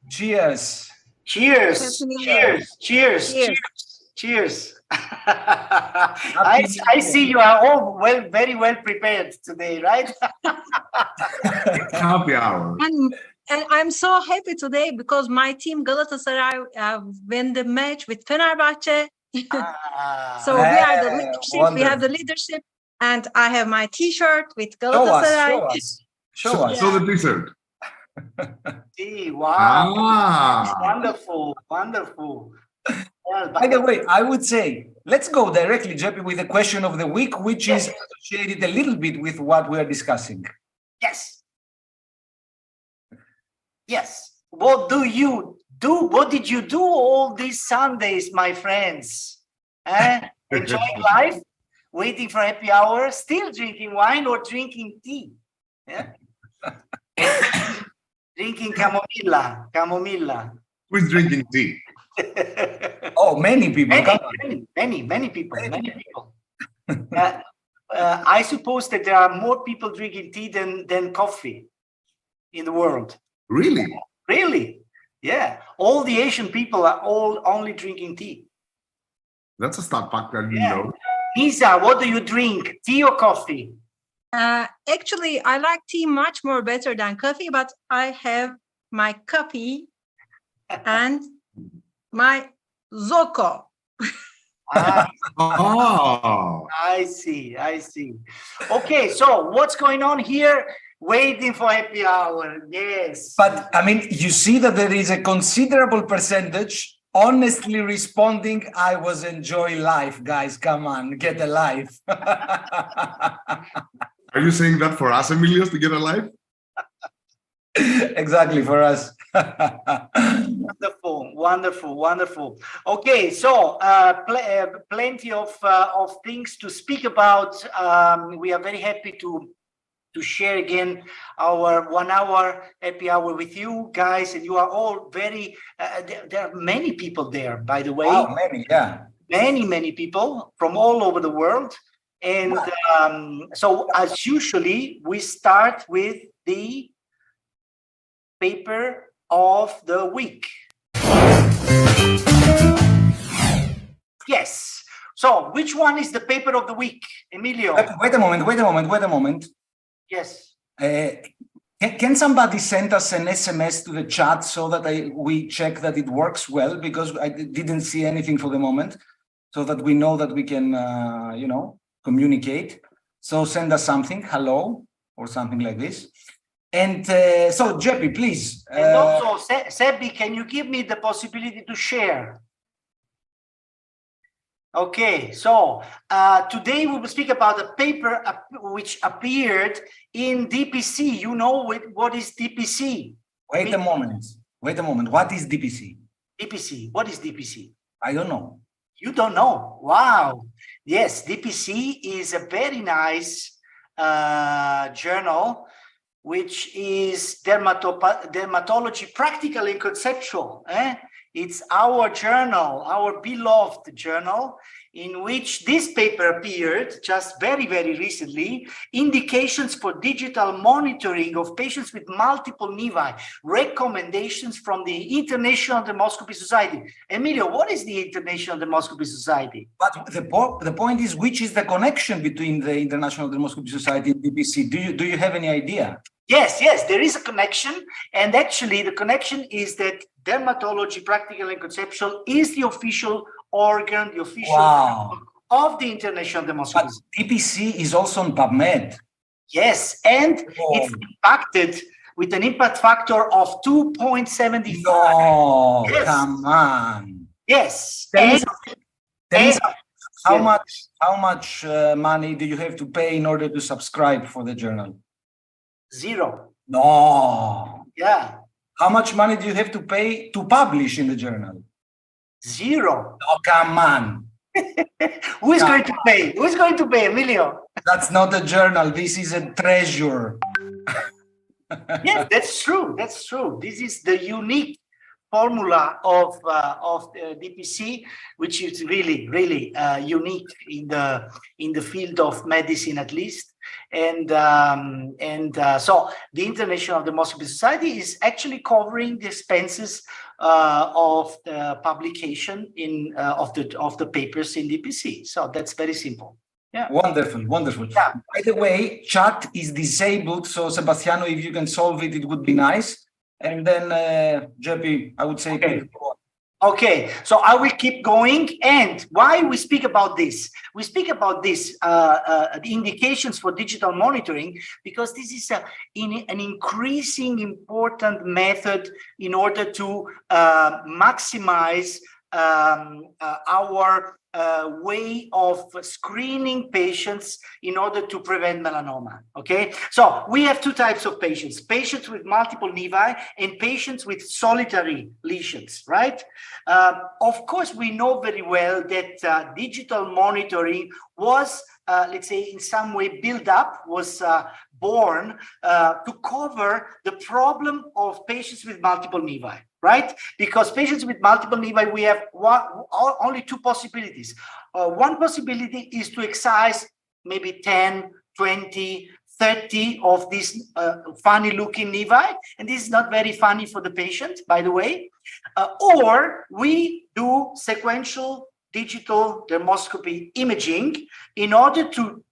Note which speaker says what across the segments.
Speaker 1: Cheers.
Speaker 2: Cheers. Cheers. Cheers. Cheers. Cheers. I see you are all very well prepared today, right?
Speaker 3: Happy hour.
Speaker 4: And I'm so happy today because my team Galatasaray win the match with Fenerbahce. So we are the leadership.
Speaker 1: Wonderful.
Speaker 4: We have the leadership, and I have my T-shirt with Galatasaray.
Speaker 1: Show us.
Speaker 3: Show the t-shirt.
Speaker 2: Wow.
Speaker 3: Ah.
Speaker 2: Wonderful. Wonderful. Well,
Speaker 1: By the way, I would say, let's go directly, Jeppy, with the question of the week, which is associated a little bit with what we are discussing.
Speaker 2: Yes. Yes. What do you do? What did you do all these Sundays, my friends? Enjoying life, waiting for happy hour, still drinking wine or drinking tea? Yeah. Drinking camomilla.
Speaker 3: Who's drinking tea?
Speaker 1: Oh, many people.
Speaker 2: Many people. I suppose that there are more people drinking tea than coffee in the world.
Speaker 3: Really?
Speaker 2: Really? Yeah. All the Asian people are all only drinking tea.
Speaker 3: That's a start fact I didn't know.
Speaker 2: Lisa, what do you drink? Tea or coffee?
Speaker 4: Actually, I like tea much more better than coffee, but I have my coffee and my Zocco.
Speaker 3: Oh.
Speaker 2: I see. Okay, so what's going on here? Waiting for happy hour. Yes.
Speaker 1: But I mean, you see that there is a considerable percentage honestly responding, I was enjoying life. Guys, come on, get a life.
Speaker 3: Are you saying that for us, Emilios, to get a life?
Speaker 1: Exactly, for us.
Speaker 2: Wonderful. Okay, so plenty of things to speak about. We are very happy to share again our 1 hour happy hour with you guys, and you are all very there are many people there, by the way.
Speaker 1: Wow, many
Speaker 2: people from all over the world. And so as usually we start with the paper of the week. Yes. So which one is the paper of the week, Emilio?
Speaker 1: Wait a moment.
Speaker 2: Yes.
Speaker 1: Can somebody send us an SMS to the chat so that we check that it works well? Because I didn't see anything for the moment, so that we know that we can, communicate. So send us something, hello, or something like this. And so, Jeppy, please.
Speaker 2: And also, Sebby, can you give me the possibility to share? Okay, so today we will speak about a paper which appeared in DPC. You know what is DPC?
Speaker 1: Wait a moment. What is DPC?
Speaker 2: DPC. What is DPC?
Speaker 1: I don't know.
Speaker 2: You don't know? Wow. Yes, DPC is a very nice journal, which is Dermatology Practical and Conceptual. It's our journal, our beloved journal, in which this paper appeared just very, very recently, Indications for Digital Monitoring of Patients with Multiple Nevi, Recommendations from the International Dermoscopy Society. Emilio, what is the International Dermoscopy Society?
Speaker 1: But the point is, which is the connection between the International Dermoscopy Society and DPC? Do you have any idea?
Speaker 2: Yes, there is a connection. And actually, the connection is that Dermatology Practical and Conceptual is the official organ, the official of the International Dermoscopy.
Speaker 1: But DPC is also on PubMed.
Speaker 2: Yes, and it's impacted with an impact factor of 2.75.
Speaker 1: No,
Speaker 2: yes.
Speaker 1: Come on.
Speaker 2: Yes.
Speaker 1: How much money do you have to pay in order to subscribe for the journal?
Speaker 2: 0.
Speaker 1: No.
Speaker 2: Yeah.
Speaker 1: How much money do you have to pay to publish in the journal?
Speaker 2: 0.
Speaker 1: Oh, come on.
Speaker 2: Who is going to pay? Who is going to pay, Emilio?
Speaker 1: That's not a journal. This is a treasure.
Speaker 2: Yes, that's true. That's true. This is the unique formula of DPC, which is really, really unique in the field of medicine, at least. And so the International Dermoscopy Society is actually covering the expenses of the publication of the papers in DPC. So that's very simple. Yeah.
Speaker 1: Wonderful.
Speaker 2: Yeah.
Speaker 1: By the way, chat is disabled, so Sebastiano, if you can solve it, it would be nice. And then, Jeppy, I would say,
Speaker 2: okay. Okay, so I will keep going. And why we speak about this? We speak about this, the indications for digital monitoring, because this is an increasing important method in order to maximize our way of screening patients in order to prevent melanoma. Okay, so we have two types of patients: patients with multiple nevi and patients with solitary lesions, right? Of course, we know very well that digital monitoring was, let's say, in some way built up, was born to cover the problem of patients with multiple nevi. Right? Because patients with multiple nevi, we have only two possibilities. One possibility is to excise maybe 10, 20, 30 of these funny looking nevi. And this is not very funny for the patient, by the way. Or we do sequential digital dermoscopy imaging in order to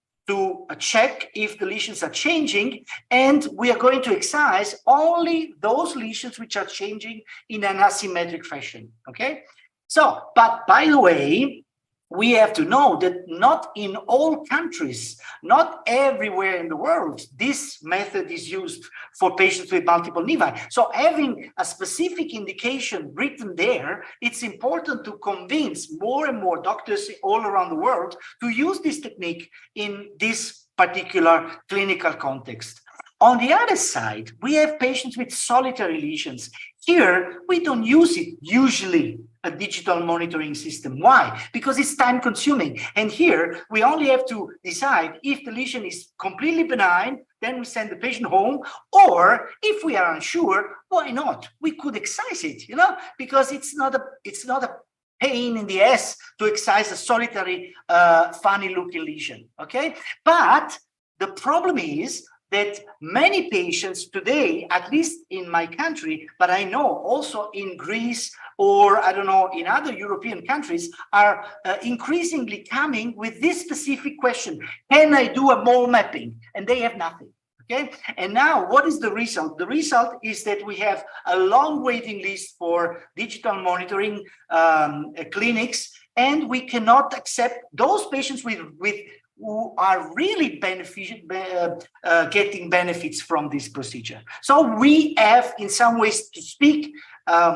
Speaker 2: check if the lesions are changing, and we are going to excise only those lesions which are changing in an asymmetric fashion, okay? So, but by the way, we have to know that not in all countries, not everywhere in the world, this method is used for patients with multiple nevi. So having a specific indication written there, it's important to convince more and more doctors all around the world to use this technique in this particular clinical context. On the other side, we have patients with solitary lesions. Here, we don't use it usually, a digital monitoring system. Why? Because it's time consuming. And here, we only have to decide if the lesion is completely benign, then we send the patient home, or if we are unsure, why not? We could excise it, you know, because it's not a pain in the ass to excise a solitary, funny-looking lesion, okay? But the problem is that many patients today, at least in my country, but I know also in Greece or I don't know, in other European countries, are increasingly coming with this specific question: can I do a mole mapping? And they have nothing. Okay, and now what is the result? The result is that we have a long waiting list for digital monitoring clinics, and we cannot accept those patients who are really getting benefits from this procedure. So we have, in some ways, to speak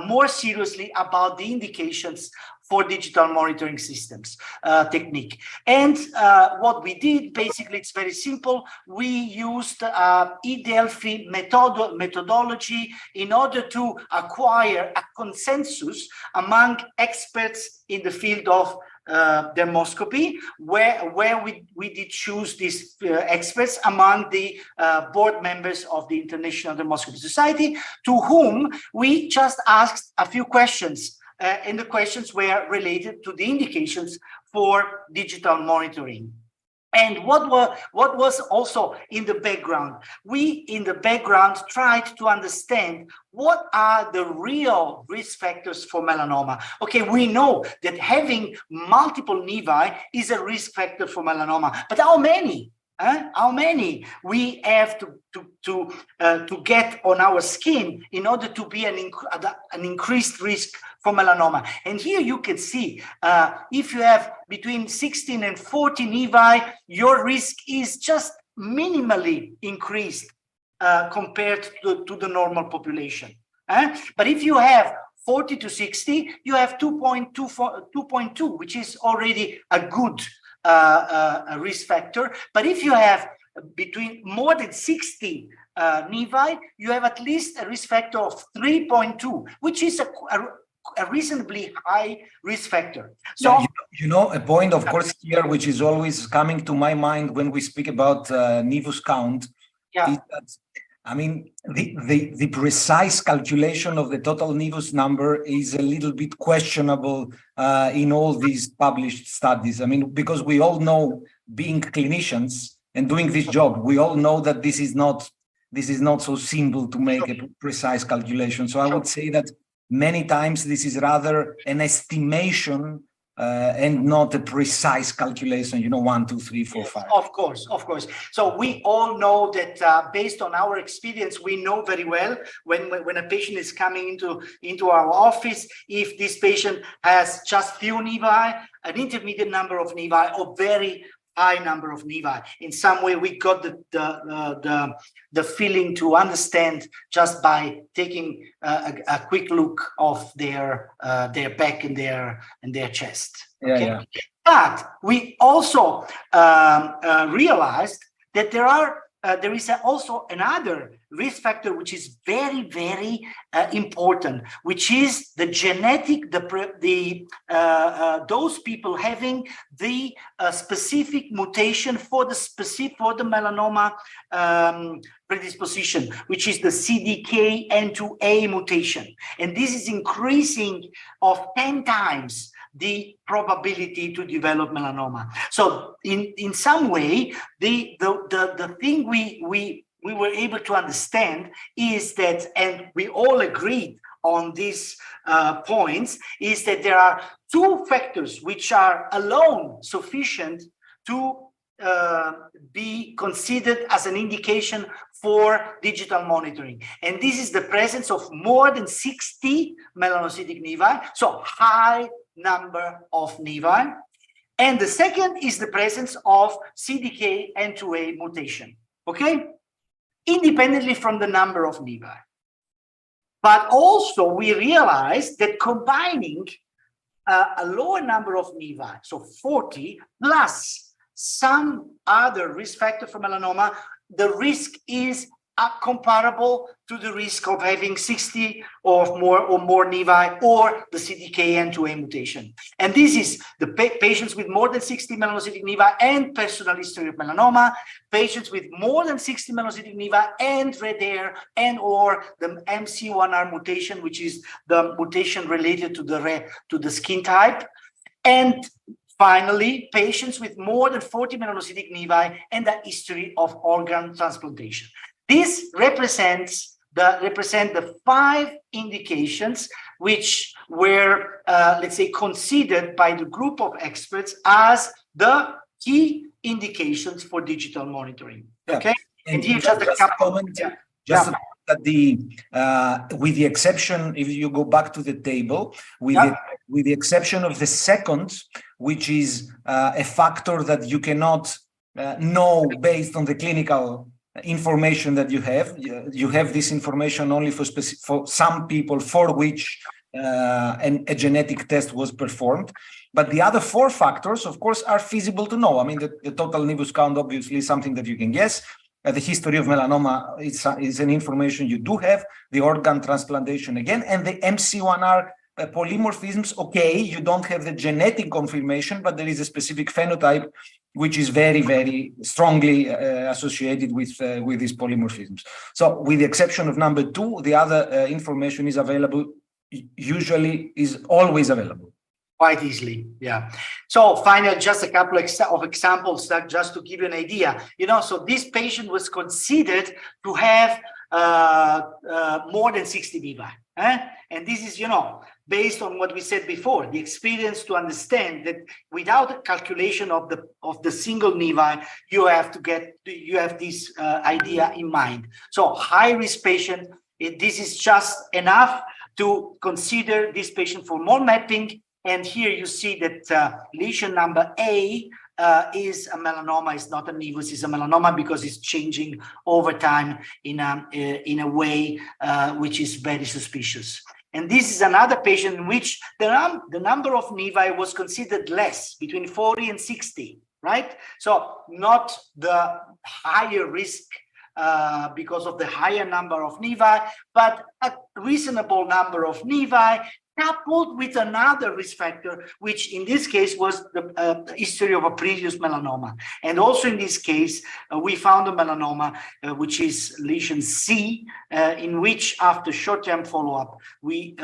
Speaker 2: more seriously about the indications for digital monitoring systems technique. And what we did, basically, it's very simple. We used eDelphi methodology in order to acquire a consensus among experts in the field of Dermoscopy, where we did choose these experts among the board members of the International Dermoscopy Society, to whom we just asked a few questions, and the questions were related to the indications for digital monitoring. And what was also in the background? We, in the background, tried to understand what are the real risk factors for melanoma. Okay, we know that having multiple nevi is a risk factor for melanoma, but how many? How many we have to get on our skin in order to be an increased risk for melanoma? And here you can see, if you have between 16 and 40 nevi, your risk is just minimally increased compared to the normal population. But if you have 40 to 60, you have 2.2, which is already a good a risk factor. But if you have between more than 60 nevi, you have at least a risk factor of 3.2, which is a reasonably high risk factor. So,
Speaker 1: a point, of course, here, which is always coming to my mind when we speak about nevus count, is that, I mean, the precise calculation of the total nevus number is a little bit questionable in all these published studies. I mean, because we all know, being clinicians and doing this job, we all know that this is not so simple to make a precise calculation. So I would say that many times this is rather an estimation and not a precise calculation, 1, 2, 3, 4, 5.
Speaker 2: Of course. So we all know that based on our experience, we know very well when a patient is coming into our office, if this patient has just few nevi, an intermediate number of nevi, or very high number of nevi. In some way, we got the feeling to understand just by taking a quick look of their back and their chest. Okay? Yeah. But we also realized that there is also another risk factor which is very, very important, which is the genetic, those people having the specific mutation for the melanoma predisposition, which is the CDKN2A mutation, and this is increasing of 10 times the probability to develop melanoma. So in some way, the thing we were able to understand is that, and we all agreed on these points, is that there are two factors which are alone sufficient to be considered as an indication for digital monitoring. And this is the presence of more than 60 melanocytic nevi, so high number of nevi. And the second is the presence of CDKN2A mutation, okay? Independently from the number of nevi. But also we realized that combining a lower number of nevi, so 40, plus some other risk factor for melanoma, the risk is comparable to the risk of having 60 or more nevi or the CDKN2A mutation. And this is the patients with more than 60 melanocytic nevi and personal history of melanoma, patients with more than 60 melanocytic nevi and red hair and or the MC1R mutation, which is the mutation related to the skin type. And finally, patients with more than 40 melanocytic nevi and a history of organ transplantation. This represent the 5 indications which were, let's say, considered by the group of experts as the key indications for digital monitoring. Yeah. Okay, and here just a couple.
Speaker 1: That with the exception, if you go back to the table, with the exception of the second, which is a factor that you cannot know based on the clinical information that you have this information only for some people for which a genetic test was performed. But the other 4 factors, of course, are feasible to know. I mean, the total nevus count obviously is something that you can guess. The history of melanoma is an information you do have. The organ transplantation again, and the MC1R polymorphisms, okay, you don't have the genetic confirmation, but there is a specific phenotype which is very, very strongly associated with these polymorphisms. So with the exception of number 2, the other information is available, usually is always available.
Speaker 2: Quite easily, yeah. So finally, just a couple of examples that just to give you an idea. So this patient was considered to have more than 60 nevi. And this is, based on what we said before, the experience to understand that without a calculation of the single nevi, you have this idea in mind. So high risk patient, this is just enough to consider this patient for more mapping. And here you see that lesion number A is a melanoma. It's not a nevus, it's a melanoma because it's changing over time in a way which is very suspicious. And this is another patient in which the number of nevi was considered less, between 40 and 60, right? So not the higher risk because of the higher number of nevi, but a reasonable number of nevi coupled with another risk factor, which in this case was the history of a previous melanoma. And also in this case, we found a melanoma, which is lesion C, in which after short-term follow-up, we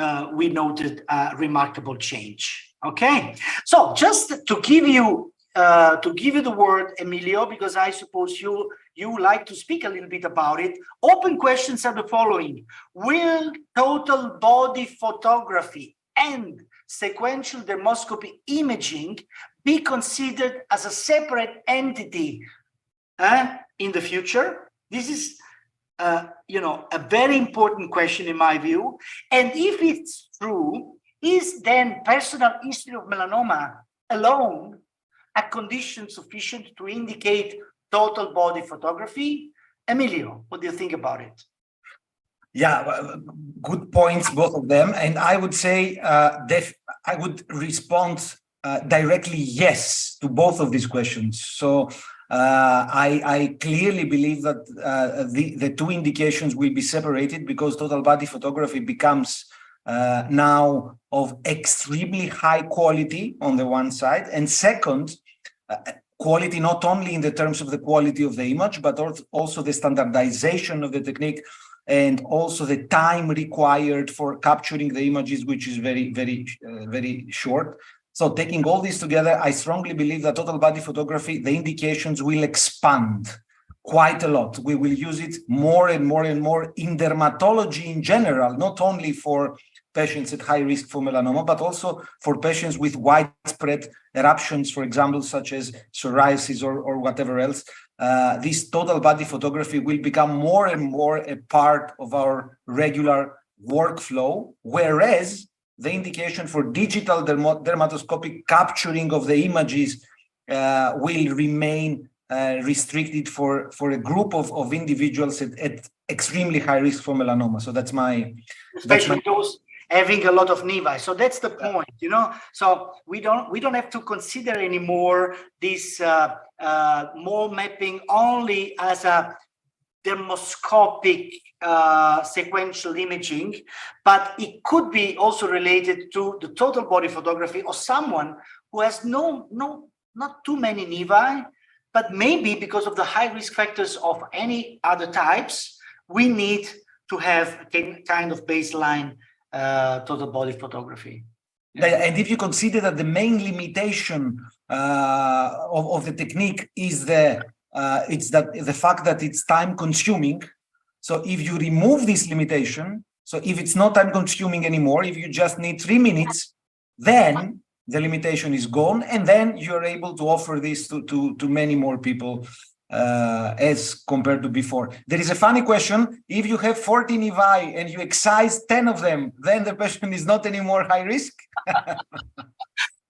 Speaker 2: noted a remarkable change. Okay, so just to give you the word, Emilio, because I suppose you like to speak a little bit about it. Open questions are the following. Will total body photography and sequential dermoscopy imaging be considered as a separate entity in the future? This is a very important question in my view. And if it's true, is then personal history of melanoma alone a condition sufficient to indicate total body photography? Emilio, what do you think about it?
Speaker 1: Yeah, good points, both of them. And I would say I would respond directly yes to both of these questions. So I clearly believe that the two indications will be separated because total body photography becomes now of extremely high quality on the one side, and second, quality not only in the terms of the quality of the image, but also the standardization of the technique and also the time required for capturing the images, which is very, very, very short. So taking all this together, I strongly believe that total body photography, the indications will expand quite a lot. We will use it more and more and more in dermatology in general, not only for patients at high risk for melanoma, but also for patients with widespread eruptions, for example, such as psoriasis or whatever else. This total body photography will become more and more a part of our regular workflow, whereas the indication for digital dermatoscopic capturing of the images will remain restricted for a group of individuals at extremely high risk for melanoma. So that's my...
Speaker 2: Especially those having a lot of nevi. So that's the point, So we don't have to consider anymore this mole mapping only as a dermoscopic sequential imaging, but it could be also related to the total body photography of someone who has not too many nevi, but maybe because of the high risk factors of any other types, we need to have a kind of baseline total body photography.
Speaker 1: And if you consider that the main limitation of the technique is the fact that it's time consuming. So if you remove this limitation, so if it's not time consuming anymore, if you just need 3 minutes, then the limitation is gone, and then you're able to offer this to many more people as compared to before. There is a funny question. If you have 40 nevi and you excise 10 of them, then the patient is not anymore high risk?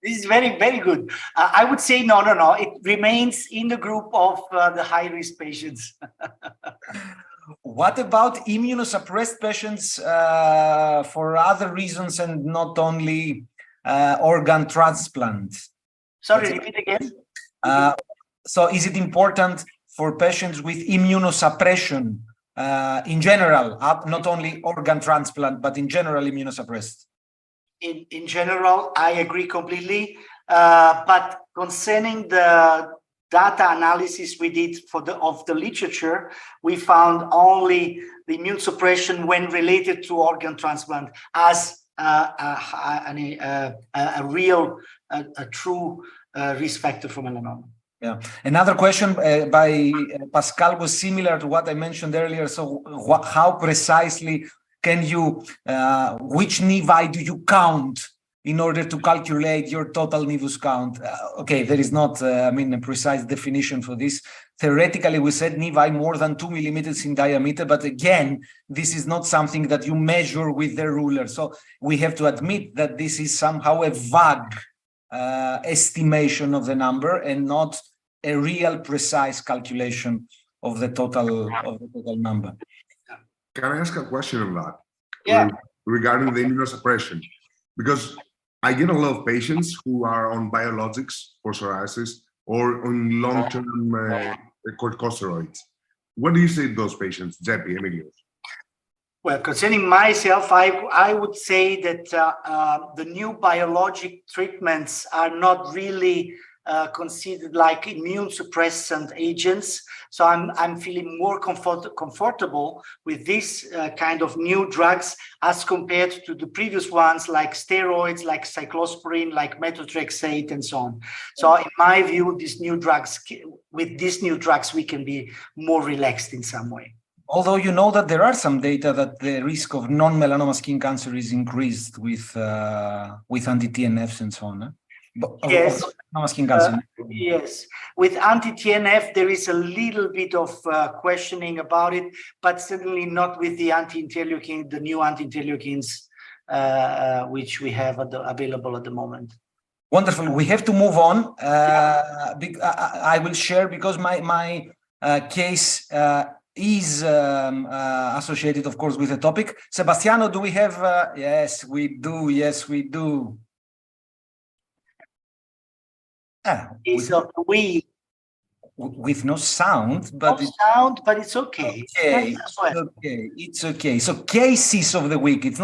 Speaker 2: This is very, very good. I would say no. It remains in the group of the high risk patients.
Speaker 1: What about immunosuppressed patients for other reasons and not only organ transplant?
Speaker 2: Sorry, repeat again.
Speaker 1: So is it important for patients with immunosuppression in general, not only organ transplant, but in general immunosuppressed?
Speaker 2: In general, I agree completely. But concerning the data analysis we did of the literature, we found only the immune suppression when related to organ transplant as a real, true risk factor for melanoma.
Speaker 1: Yeah. Another question by Pascal was similar to what I mentioned earlier. So how precisely can you, which nevi do you count in order to calculate your total nevus count? Okay, there is not, a precise definition for this. Theoretically, we said nevi more than 2 millimeters in diameter, but again, this is not something that you measure with the ruler. So we have to admit that this is somehow a vague estimation of the number and not a real precise calculation of the total number.
Speaker 3: Can I ask a question on that?
Speaker 2: Yeah.
Speaker 3: Regarding the immunosuppression, because I get a lot of patients who are on biologics for psoriasis or on long-term corticosteroids. What do you say to those patients, Jeppy, Emilios?
Speaker 2: Well, concerning myself, I would say that the new biologic treatments are not really considered like immune suppressant agents. So I'm feeling more comfortable with this kind of new drugs as compared to the previous ones like steroids, like cyclosporine, like methotrexate, and so on. So in my view, with these new drugs, we can be more relaxed in some way.
Speaker 1: Although you know that there are some data that the risk of non-melanoma skin cancer is increased with anti-TNFs and so on. Eh?
Speaker 2: Yes.
Speaker 1: Skin cancer.
Speaker 2: Yes. With anti-TNF, there is a little bit of questioning about it, but certainly not with the anti-interleukin, the new anti-interleukins, which we have available at the moment.
Speaker 1: Wonderful. We have to move on. I will share because my case is associated, of course, with the topic. Sebastiano, do we have? Yes, we do. Yes, we do. With no sound, but
Speaker 2: no sound, but it's okay.
Speaker 1: Okay, okay, it's okay. So cases of the week. It's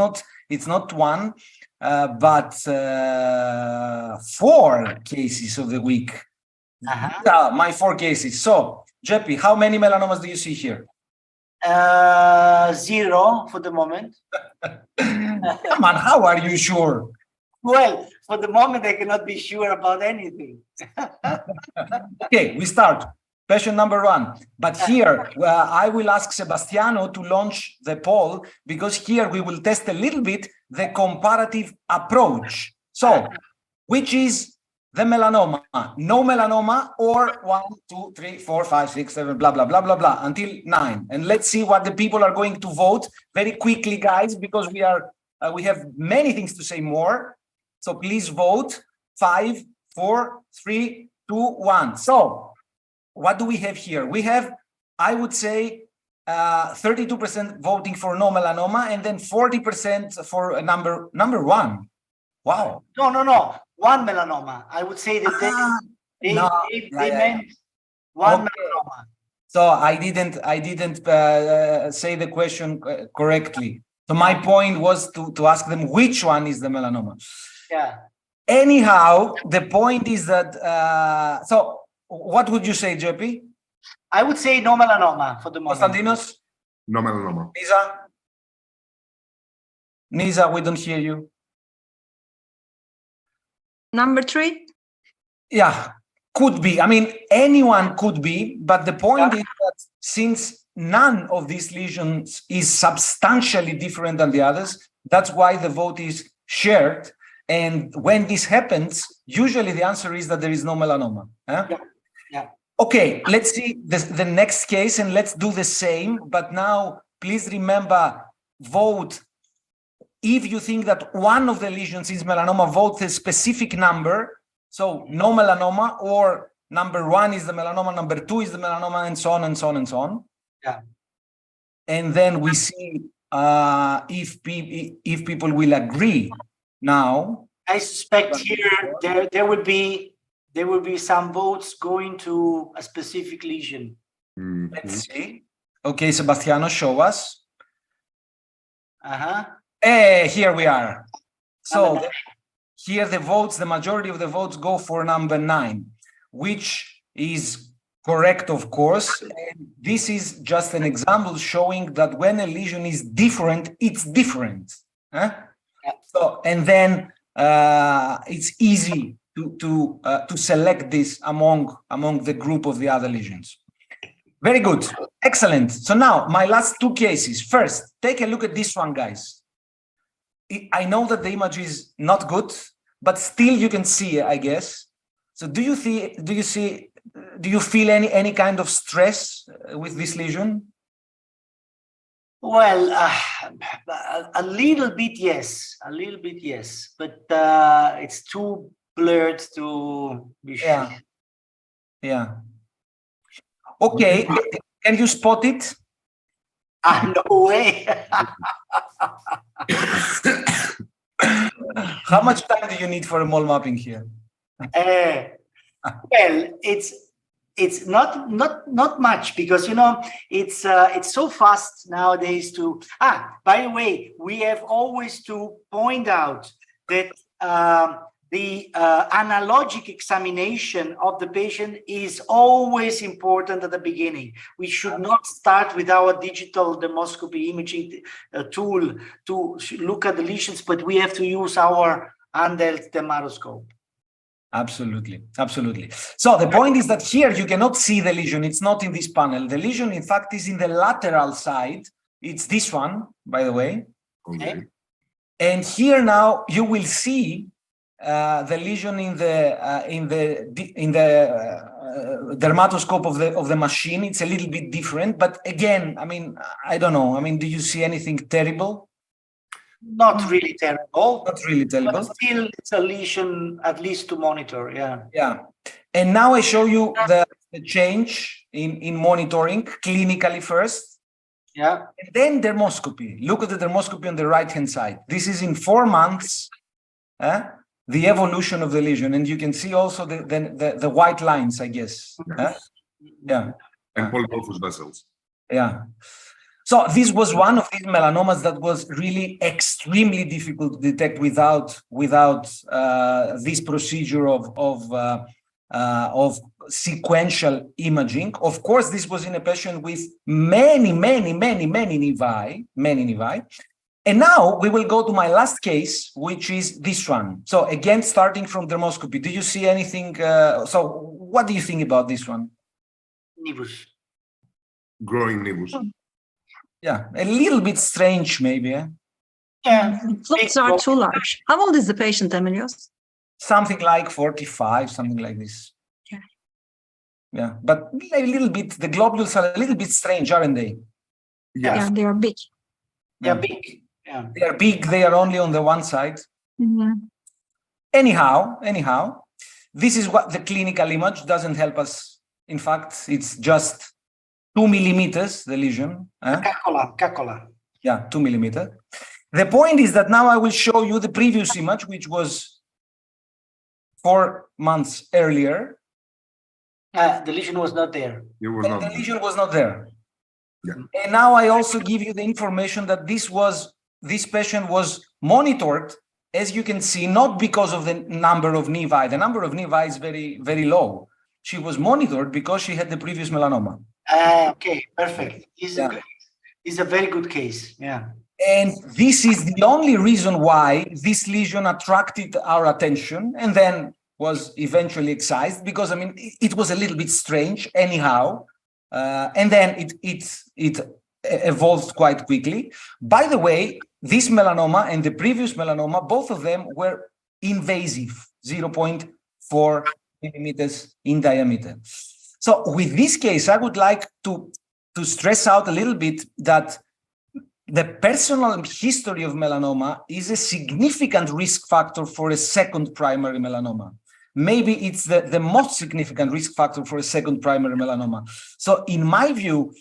Speaker 1: not one, but 4 cases of the week. My 4 cases. So, Jeppy, how many melanomas do you see here?
Speaker 2: 0 for the moment.
Speaker 1: Come on, how are you sure?
Speaker 2: Well, for the moment, I cannot be sure about anything.
Speaker 1: Okay, we start. Question number 1. But here, I will ask Sebastiano to launch the poll because here we will test a little bit the comparative approach. So, which is the melanoma? No melanoma or 1, 2, 3, 4, 5, 6, 7, blah, blah, blah, blah, blah, until 9. And let's see what the people are going to vote very quickly, guys, because we have many things to say more. So please vote. 5, 4, 3, 2, 1. So what do we have here? We have, I would say, 32% voting for no melanoma and then 40% for number 1. Wow.
Speaker 2: No. 1 melanoma. I would say that they meant 1 melanoma.
Speaker 1: So I didn't say the question correctly. So my point was to ask them which one is the melanoma.
Speaker 2: Yeah.
Speaker 1: Anyhow, the point is that, so what would you say, Jeppy?
Speaker 2: I would say no melanoma for the moment.
Speaker 1: Konstantinos?
Speaker 3: No melanoma.
Speaker 1: Nisa, we don't hear you.
Speaker 4: Number 3?
Speaker 1: Yeah, could be. I mean, anyone could be, but the point is that since none of these lesions is substantially different than the others, that's why the vote is shared. And when this happens, usually the answer is that there is no melanoma.
Speaker 2: Yeah.
Speaker 1: Okay, let's see the next case and let's do the same. But now, please remember, vote. If you think that one of the lesions is melanoma, vote a specific number. So no melanoma, or number 1 is the melanoma, number 2 is the melanoma, and so on and so on and so on.
Speaker 2: Yeah.
Speaker 1: And then we see if people will agree. Now,
Speaker 2: I suspect here there will be some votes going to a specific lesion.
Speaker 1: Let's see. Okay, Sebastiano, show us.
Speaker 2: Uh-huh.
Speaker 1: Hey, here we are. So here the majority of the votes go for number 9, which is correct, of course. And this is just an example showing that when a lesion is different, it's different. So, and then it's easy to select this among the group of the other lesions. Very good, excellent. So now my last 2 cases. First, take a look at this one, guys. I know that the image is not good, but still you can see, I guess. So do you feel any kind of stress with this lesion?
Speaker 2: Well, a little bit, yes, but it's too blurred to be sure.
Speaker 1: Yeah. Okay, can you spot it?
Speaker 2: No way.
Speaker 1: How much time do you need for a mole mapping here?
Speaker 2: Well, it's not much, because it's so fast nowadays to. By the way, we have always to point out that the analogic examination of the patient is always important at the beginning. We should not start with our digital dermoscopy imaging tool to look at the lesions, but we have to use our handheld dermatoscope.
Speaker 1: Absolutely. So the point is that here you cannot see the lesion. It's not in this panel. The lesion, in fact, is in the lateral side. It's this one, by the way.
Speaker 3: Okay.
Speaker 1: And here now you will see the lesion in the dermatoscope of the machine. It's a little bit different, but again, I mean, I don't know. I mean, do you see anything terrible?
Speaker 2: Not really terrible.
Speaker 1: Not really terrible.
Speaker 2: But still, it's a lesion, at least to monitor.
Speaker 1: Yeah. And now I show you the change in monitoring clinically first.
Speaker 2: Yeah.
Speaker 1: And then dermoscopy. Look at the dermoscopy on the right-hand side. This is in 4 months. The evolution of the lesion, and you can see also the white lines, I guess. Yeah.
Speaker 3: And polymorphous vessels.
Speaker 1: Yeah. So this was one of these melanomas that was really extremely difficult to detect without this procedure of sequential imaging. Of course, this was in a patient with many nevi. And now we will go to my last case, which is this one. So again, starting from dermoscopy, do you see anything? So what do you think about this one?
Speaker 2: Nevus.
Speaker 3: Growing nevus.
Speaker 1: Yeah, a little bit strange, maybe.
Speaker 2: Yeah.
Speaker 4: The flukes are too large. How old is the patient, Emilios?
Speaker 1: Something like 45, something like this. Yeah, but a little bit, the globules are a little bit strange, aren't they?
Speaker 3: Yes.
Speaker 4: Yeah, they are big.
Speaker 2: They're big. Yeah.
Speaker 1: They are big, they are only on the one side.
Speaker 4: Mm-hmm.
Speaker 1: Anyhow, this is what the clinical image doesn't help us. In fact, it's just 2 millimeters, the lesion.
Speaker 2: Cacola.
Speaker 1: Yeah, 2 millimeters. The point is that now I will show you the previous image, which was 4 months earlier.
Speaker 2: The lesion was not there.
Speaker 3: It was not.
Speaker 1: The lesion was not there.
Speaker 3: Yeah.
Speaker 1: And now I also give you the information that this patient was monitored, as you can see, not because of the number of nevi. The number of nevi is very, very low. She was monitored because she had the previous melanoma.
Speaker 2: Okay, perfect. It's a very good case. Yeah.
Speaker 1: And this is the only reason why this lesion attracted our attention and then was eventually excised, because I mean it was a little bit strange anyhow, and then it evolved quite quickly. By the way, this melanoma and the previous melanoma, both of them were invasive, 0.4 millimeters in diameter. So with this case, I would like to stress out a little bit that the personal history of melanoma is a significant risk factor for a second primary melanoma. Maybe it's the most significant risk factor for a second primary melanoma. So in my view,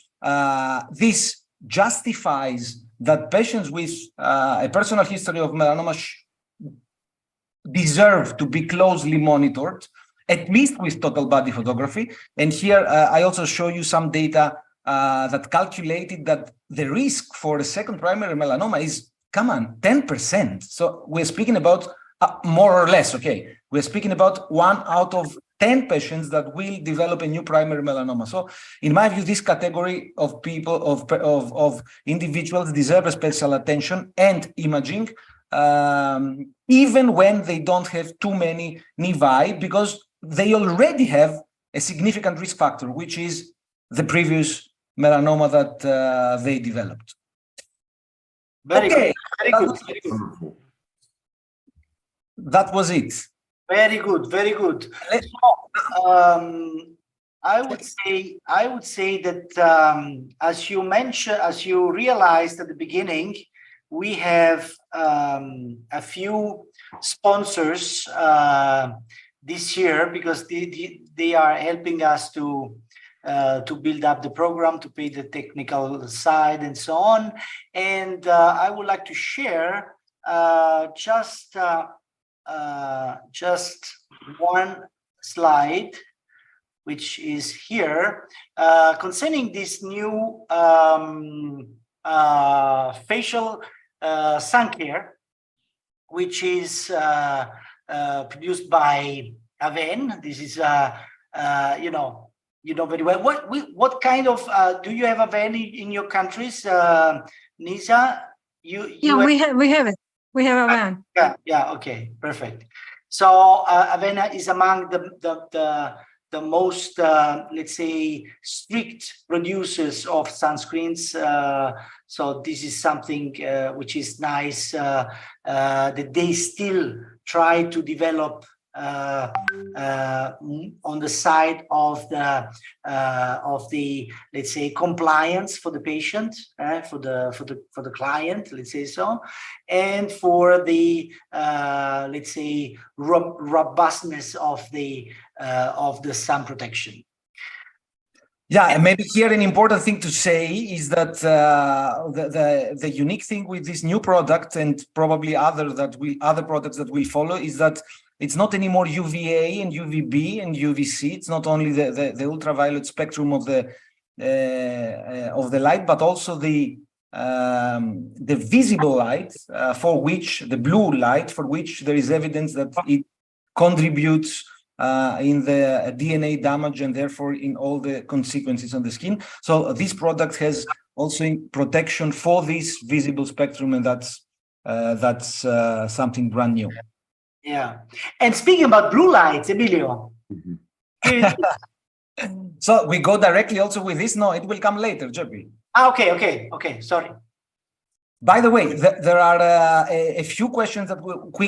Speaker 1: this justifies that patients with a personal history of melanoma deserve to be closely monitored, at least with total body photography. And here I also show you some data that calculated that the risk for a second primary melanoma is come on, 10%. So we're speaking about more or less, okay, we're speaking about 1 out of 10 patients that will develop a new primary melanoma. So in my view, this category of people, of individuals deserve a special attention and imaging, even when they don't have too many nevi, because they already have a significant risk factor, which is the previous melanoma that they developed.
Speaker 2: Very
Speaker 1: okay.
Speaker 2: Good. Very good. Very good.
Speaker 3: Wonderful.
Speaker 1: That was it.
Speaker 2: Very good. Very good. So, I would say that as you mentioned, as you realized at the beginning, we have a few sponsors this year because they are helping us to build up the program, to pay the technical side and so on. And I would like to share just one slide, which is here, concerning this new facial sun care, which is produced by Aven. This is you know very well. What kind of do you have Aven in your countries, Nisa?
Speaker 4: We have it. We have Aven.
Speaker 2: Yeah. Okay. Perfect. So Avena is among the most, let's say, strict producers of sunscreens. So this is something which is nice that they still try to develop on the side of the let's say compliance for the patient, for the client, let's say so, and for the let's say robustness of the sun protection.
Speaker 1: Yeah, and maybe here an important thing to say is that the unique thing with this new product, and probably other products that will follow, is that it's not anymore UVA and UVB and UVC. It's not only the ultraviolet spectrum of the light, but also the visible light, for which the blue light, for which there is evidence that it contributes in the DNA damage and therefore in all the consequences on the skin. So this product has also protection for this visible spectrum, and that's something brand new.
Speaker 2: Yeah. And speaking about blue lights, Emilio.
Speaker 1: So we go directly also with this? No, it will come later, Jeppy.
Speaker 2: Okay. Sorry.
Speaker 1: By the way, there are a few questions that we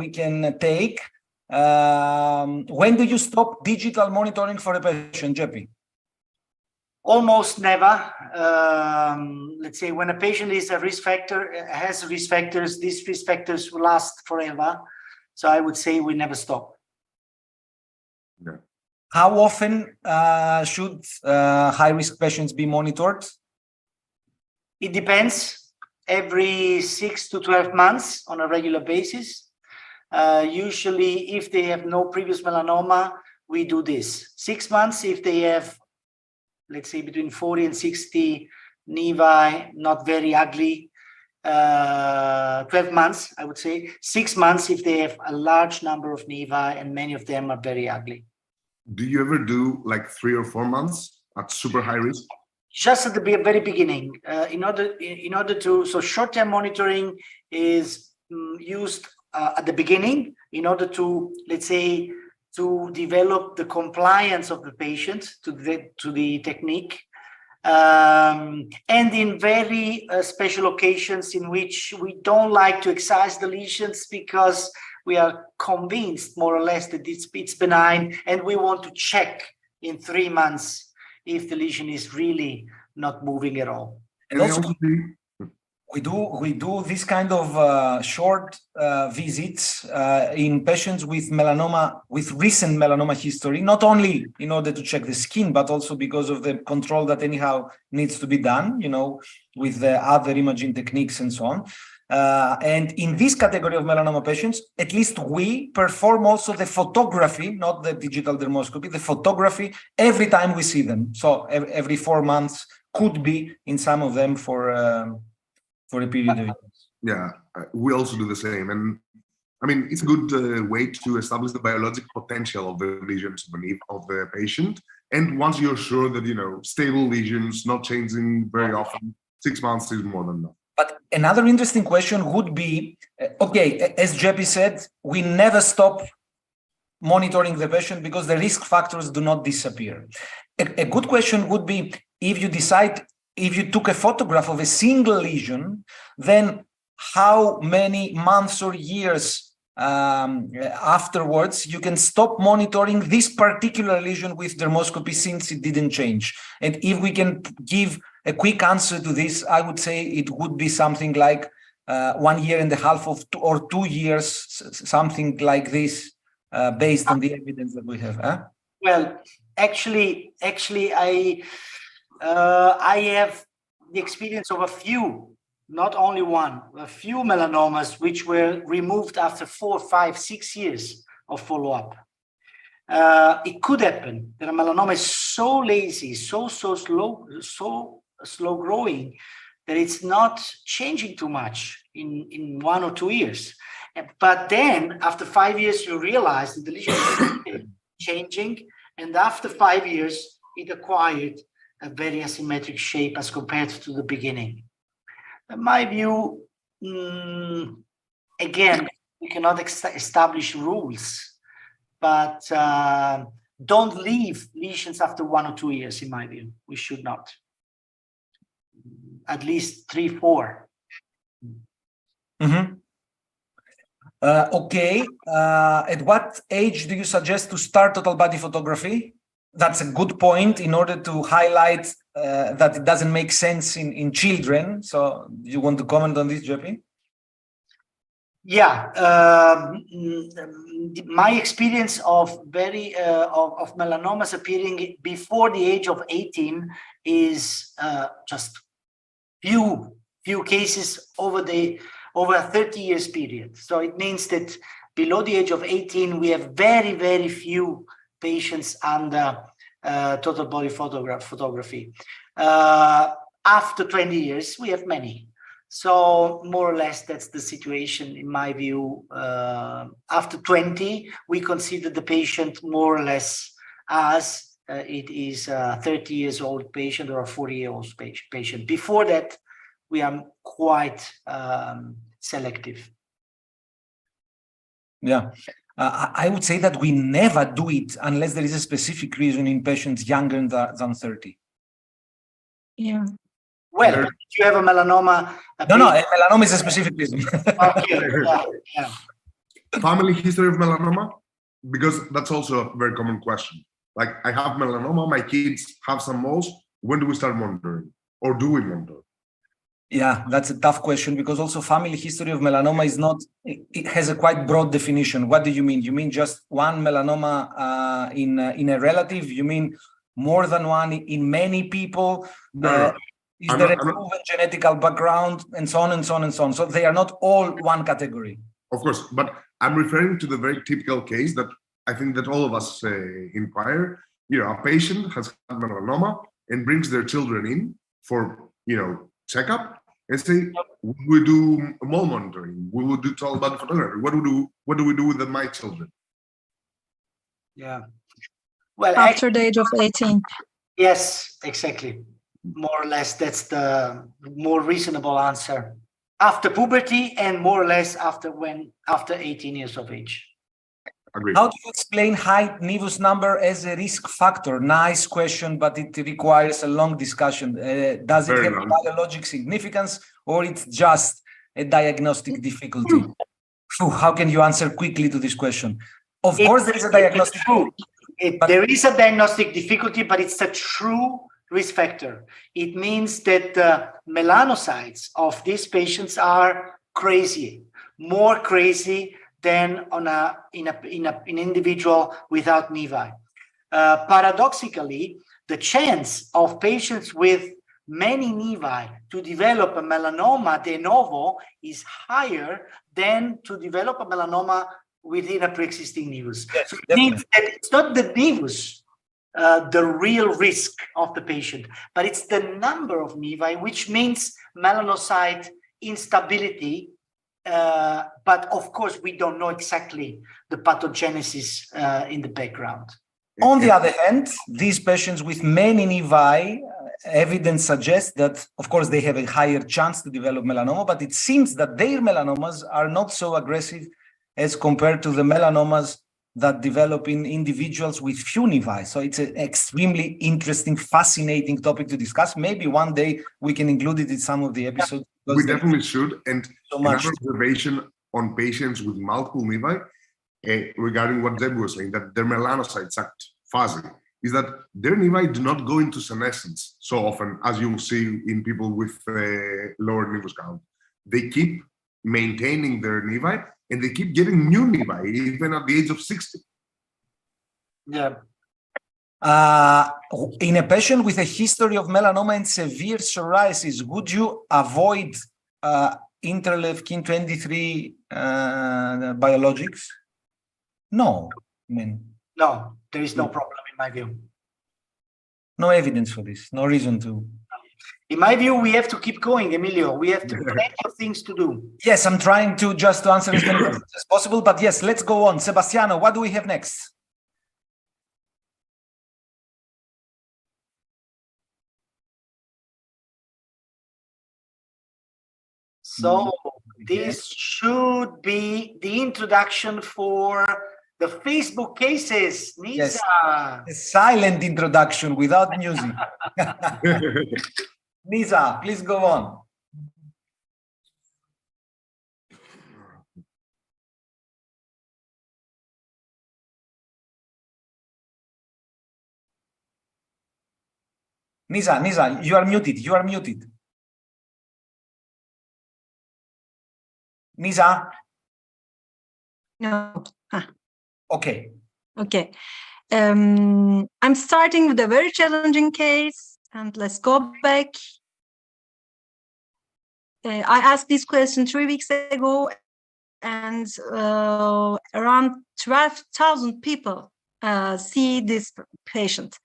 Speaker 1: can take. When do you stop digital monitoring for a patient, Jeppy?
Speaker 2: Almost never. Let's say when a patient is a risk factor, has risk factors, these risk factors will last forever. So I would say we never stop.
Speaker 3: Yeah.
Speaker 1: How often should high-risk patients be monitored?
Speaker 2: It depends. Every 6 to 12 months on a regular basis. Usually, if they have no previous melanoma, we do this. 6 months if they have, let's say, between 40 and 60 nevi, not very ugly. 12 months, I would say. 6 months if they have a large number of nevi, and many of them are very ugly.
Speaker 3: Do you ever do like 3 or 4 months at super high risk?
Speaker 2: Just at the very beginning, in order to, so short-term monitoring is used at the beginning in order to, let's say, to develop the compliance of the patient to the technique, and in very special occasions in which we don't like to excise the lesions because we are convinced more or less that it's benign, and we want to check in 3 months if the lesion is really not moving at all.
Speaker 1: And also, we do this kind of short visits in patients with melanoma, with recent melanoma history, not only in order to check the skin, but also because of the control that anyhow needs to be done, with the other imaging techniques and so on. And in this category of melanoma patients, at least we perform also the photography, not the digital dermoscopy, the photography every time we see them. So every 4 months could be in some of them for for a period of years.
Speaker 3: Yeah, we also do the same. And I mean, it's a good way to establish the biologic potential of the lesions of the patient. And once you're sure that, stable lesions, not changing very often, 6 months is more than enough.
Speaker 1: But another interesting question would be, okay, as JP said, we never stop monitoring the patient because the risk factors do not disappear. A good question would be, if you took a photograph of a single lesion, then how many months or years afterwards you can stop monitoring this particular lesion with dermoscopy since it didn't change? And if we can give a quick answer to this, I would say it would be something like 1.5 years or 2 years, something like this, based on the evidence that we have.
Speaker 2: Well, actually, I have the experience of a few. Not only one, a few melanomas which were removed after 4, 5, 6 years of follow-up. It could happen that a melanoma is so lazy, so slow growing that it's not changing too much in 1 or 2 years. But then after 5 years, you realize that the lesion is changing, and after 5 years, it acquired a very asymmetric shape as compared to the beginning. In my view, again, we cannot establish rules, but don't leave lesions after 1 or 2 years, in my view. We should not. At least 3, 4.
Speaker 1: Mm-hmm. Okay. At what age do you suggest to start total body photography? That's a good point in order to highlight that it doesn't make sense in children. So you want to comment on this, JP?
Speaker 2: Yeah, my experience of melanomas appearing before the age of 18 is just few cases over a 30 years period. So it means that below the age of 18, we have very, very few patients under total body photography. After 20 years, we have many. So more or less, that's the situation in my view. After 20, we consider the patient more or less as it is a 30 years old patient or a 40-year-old patient. Before that, we are quite selective.
Speaker 1: Yeah. I would say that we never do it unless there is a specific reason in patients younger than 30.
Speaker 4: Yeah.
Speaker 2: Well, if you have a melanoma...
Speaker 1: A melanoma is a specific reason.
Speaker 2: Okay. Yeah.
Speaker 3: Family history of melanoma? Because that's also a very common question. Like, I have melanoma, my kids have some moles. When do we start monitoring? Or do we monitor?
Speaker 1: Yeah, that's a tough question because also family history of melanoma is not, it has a quite broad definition. What do you mean? You mean just one melanoma in a relative? You mean more than one in many people?
Speaker 3: No.
Speaker 1: Is there a proven genetical background and so on and so on and so on? So they are not all one category.
Speaker 3: Of course, but I'm referring to the very typical case that I think that all of us inquire. A patient has had melanoma and brings their children in for, checkup. And say, we do mole monitoring, we will do total body photography. What do we do with my children?
Speaker 2: Yeah. Well,
Speaker 4: after the age of 18.
Speaker 2: Yes, exactly. More or less, that's the more reasonable answer. After puberty and more or less after 18 years of age.
Speaker 3: Agreed.
Speaker 1: How do you explain high nevus number as a risk factor? Nice question, but it requires a long discussion. Does it have biologic significance or it's just a diagnostic difficulty? How can you answer quickly to this question? Of course, there is a diagnostic.
Speaker 2: There is a diagnostic difficulty, but it's a true risk factor. It means that the melanocytes of these patients are crazy, more crazy than in an individual without nevi. Paradoxically, the chance of patients with many nevi to develop a melanoma de novo is higher than to develop a melanoma within a pre-existing nevus.
Speaker 1: Yes,
Speaker 2: so it means that it's not the nevus, the real risk of the patient, but it's the number of nevi, which means melanocyte instability, but of course, we don't know exactly the pathogenesis in the background.
Speaker 1: On the other hand, these patients with many nevi, evidence suggests that, of course, they have a higher chance to develop melanoma, but it seems that their melanomas are not so aggressive as compared to the melanomas that develop in individuals with few nevi. So it's an extremely interesting, fascinating topic to discuss. Maybe one day we can include it in some of the episodes.
Speaker 3: We definitely should. And
Speaker 1: so much
Speaker 3: another observation on patients with multiple nevi, regarding what Zeb was saying, that their melanocytes act fuzzy, is that their nevi do not go into senescence so often as you see in people with lower nevus count. They keep maintaining their nevi, and they keep getting new nevi, even at the age of 60.
Speaker 2: Yeah.
Speaker 1: In a patient with a history of melanoma and severe psoriasis, would you avoid interleukin 23 biologics? No. I mean,
Speaker 2: no, there is no problem in my view.
Speaker 1: No evidence for this. No reason to.
Speaker 2: In my view, we have to keep going, Emilio. We have plenty of things to do.
Speaker 1: Yes, I'm trying to just to answer as many questions as possible, but yes, let's go on. Sebastiano, what do we have next?
Speaker 2: So this should be the introduction for the Facebook cases. Nisa.
Speaker 1: Yes. A silent introduction without music. Nisa, please go on. Nisa, you are muted. You are muted. Nisa?
Speaker 4: No.
Speaker 1: Okay.
Speaker 4: Okay. I'm starting with a very challenging case, and let's go back. I asked this question 3 weeks ago, and around 12,000 people see this patient.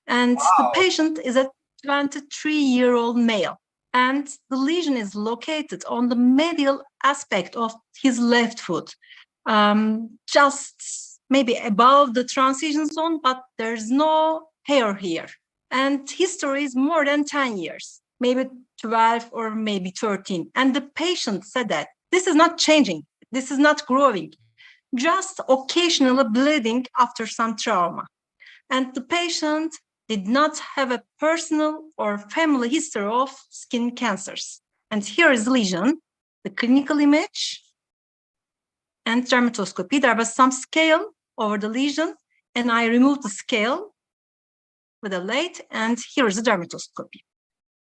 Speaker 4: And
Speaker 1: wow.
Speaker 4: The patient is a 23-year-old male, and the lesion is located on the medial aspect of his left foot, just maybe above the transition zone, but there's no hair here. And history is more than 10 years, maybe 12 or maybe 13. And the patient said that this is not changing, this is not growing, just occasionally bleeding after some trauma. And the patient did not have a personal or family history of skin cancers. And here is the lesion, the clinical image, and dermatoscopy. There was some scale over the lesion, and I removed the scale with a lathe, and here is the dermatoscopy.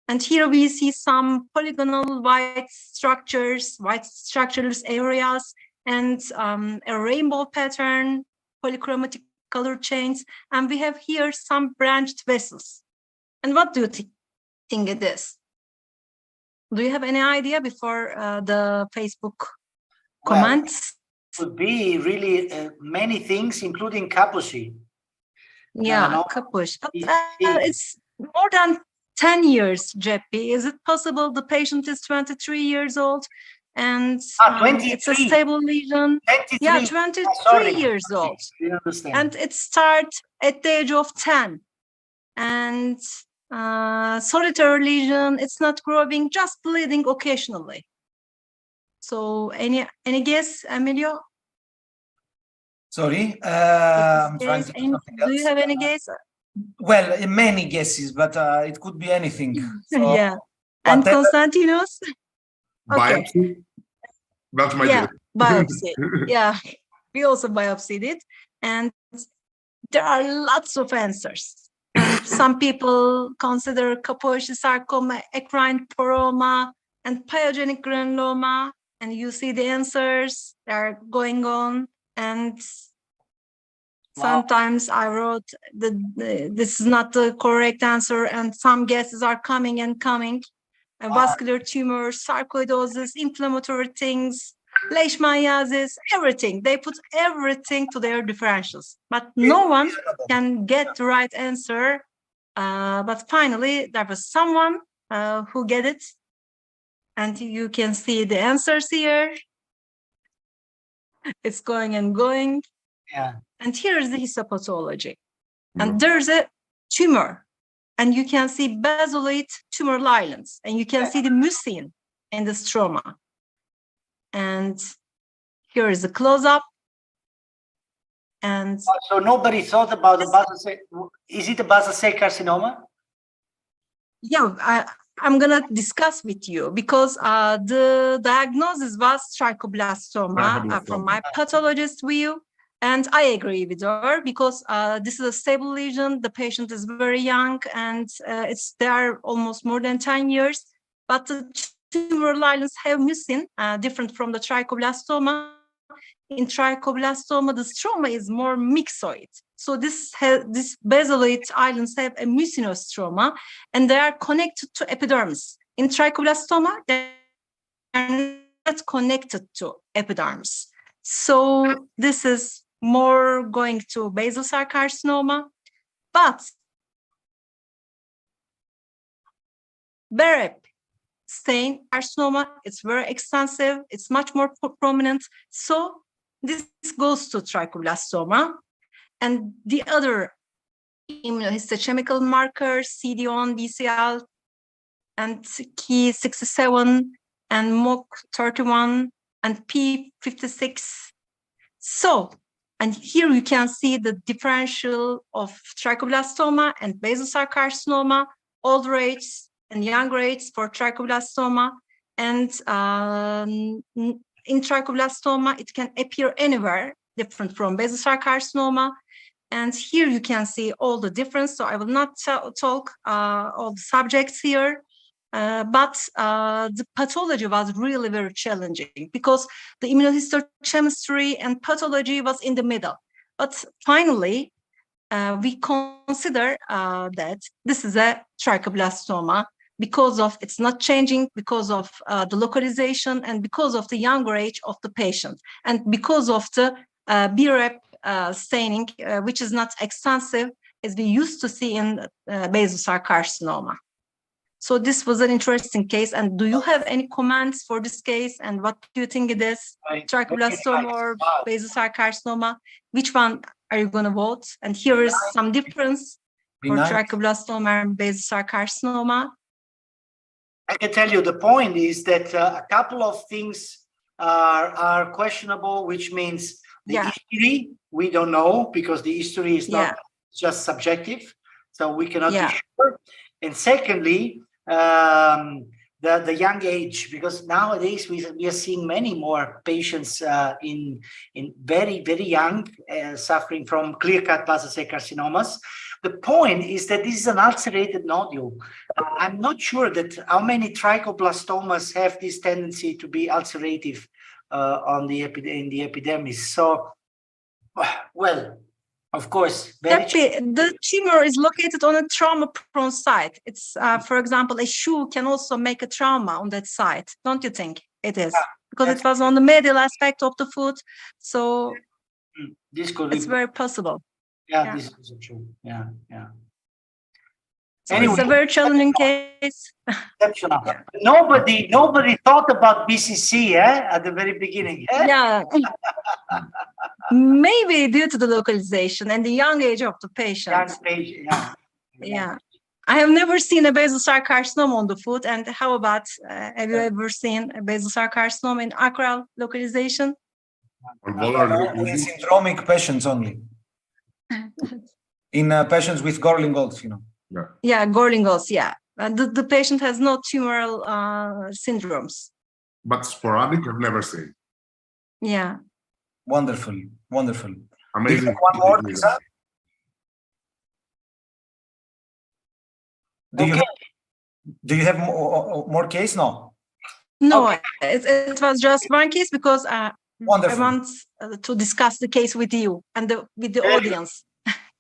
Speaker 4: And here we see some polygonal white structures, white structureless areas, and a rainbow pattern, polychromatic color chains, and we have here some branched vessels. And what do you think it is? Do you have any idea before the Facebook comments?
Speaker 2: Could be really many things, including Kaposi.
Speaker 4: Yeah, Kaposi. It's more than 10 years, Jeppy. Is it possible the patient is 23 years old and it's a stable lesion?
Speaker 2: 23.
Speaker 4: Yeah, 23 years old.
Speaker 2: And
Speaker 4: it starts at the age of 10. And solitary lesion, it's not growing, just bleeding occasionally. So any guess, Emilio?
Speaker 1: Sorry, I'm trying to do something else.
Speaker 4: Do you have any guess?
Speaker 1: Well, many guesses, but it could be anything. So,
Speaker 4: yeah. And Konstantinos?
Speaker 3: Biopsy? That's my guess.
Speaker 4: Biopsy. Yeah, we also biopsied it. And there are lots of answers. And some people consider Kaposi sarcoma, eccrine poroma, and pyogenic granuloma. And you see the answers that are going on. And sometimes I wrote this is not the correct answer, and some guesses are coming and coming. Vascular tumors, sarcoidosis, inflammatory things, leishmaniasis, everything. They put everything to their differentials, but no one can get the right answer. But finally, there was someone who get it, And you can see the answers here. It's going and going.
Speaker 2: Yeah.
Speaker 4: And here is the histopathology. And there's a tumor. And you can see basaloid tumor islands. And you can see the mucin in the stroma. And here is a close-up. And
Speaker 2: so nobody thought about the basal cell. Is it a basal cell carcinoma?
Speaker 4: Yeah, I'm going to discuss with you because the diagnosis was trichoblastoma from my pathologist view. And I agree with her because this is a stable lesion. The patient is very young and it's there almost more than 10 years. But the tumor islands have mucin, different from the trichoblastoma. In trichoblastoma, the stroma is more myxoid. So this basaloid islands have a mucinous stroma and they are connected to epidermis. In trichoblastoma, they are not connected to epidermis. So this is more going to basal cell carcinoma. But BEREP stain carcinoma, it's very extensive, it's much more prominent. So this goes to trichoblastoma. And the other immunohistochemical markers, CD1, BCL, and Ki67, and MOC31, and P56. So, and here you can see the differential of trichoblastoma and basal cell carcinoma, old rates and young rates for trichoblastoma. And in trichoblastoma, it can appear anywhere, different from basal cell carcinoma. And here you can see all the difference. So I will not talk all the subjects here, but the pathology was really very challenging because the immunohistochemistry and pathology was in the middle. But finally, we consider that this is a trichoblastoma because of it's not changing, because of the localization and because of the younger age of the patient and because of the BRAP staining, which is not extensive as we used to see in basal cell carcinoma. So this was an interesting case. And do you have any comments for this case? And what do you think it is? Trichoblastoma or basal cell carcinoma? Which one are you going to vote? And here is some difference for trichoblastoma and basal cell carcinoma.
Speaker 2: I can tell you the point is that a couple of things are questionable, which means the history, we don't know because the history is not just subjective. So we cannot be sure. And secondly, the young age, because nowadays we are seeing many more patients in very, very young suffering from clear-cut basal cell carcinomas. The point is that this is an ulcerated nodule. I'm not sure that how many trichoblastomas have this tendency to be ulcerative in the epidermis. So, well, of course,
Speaker 4: the tumor is located on a trauma-prone site. It's, for example, a shoe can also make a trauma on that site. Don't you think it is? Because it was on the medial aspect of the foot. So
Speaker 2: this could
Speaker 4: it's very possible.
Speaker 2: Yeah, this is true. Yeah.
Speaker 4: So anyway, it's a very challenging case.
Speaker 2: Exceptional. Nobody thought about BCC at the very beginning.
Speaker 4: Yeah. Maybe due to the localization and the young age of the patient. Yeah. I have never seen a basal cell carcinoma on the foot. And how about, have you ever seen a basal cell carcinoma in acral localization?
Speaker 1: In syndromic patients only. In patients with Gorlin-Goltz, you know.
Speaker 4: Yeah, Gorlin-Goltz, yeah. The patient has no tumoral syndromes.
Speaker 3: But sporadic, I've never seen.
Speaker 4: Yeah.
Speaker 1: Wonderful.
Speaker 3: Amazing.
Speaker 1: One more, Lisa? Do you have more case? No.
Speaker 4: No, it was just one case because I want to discuss the case with you and with the audience.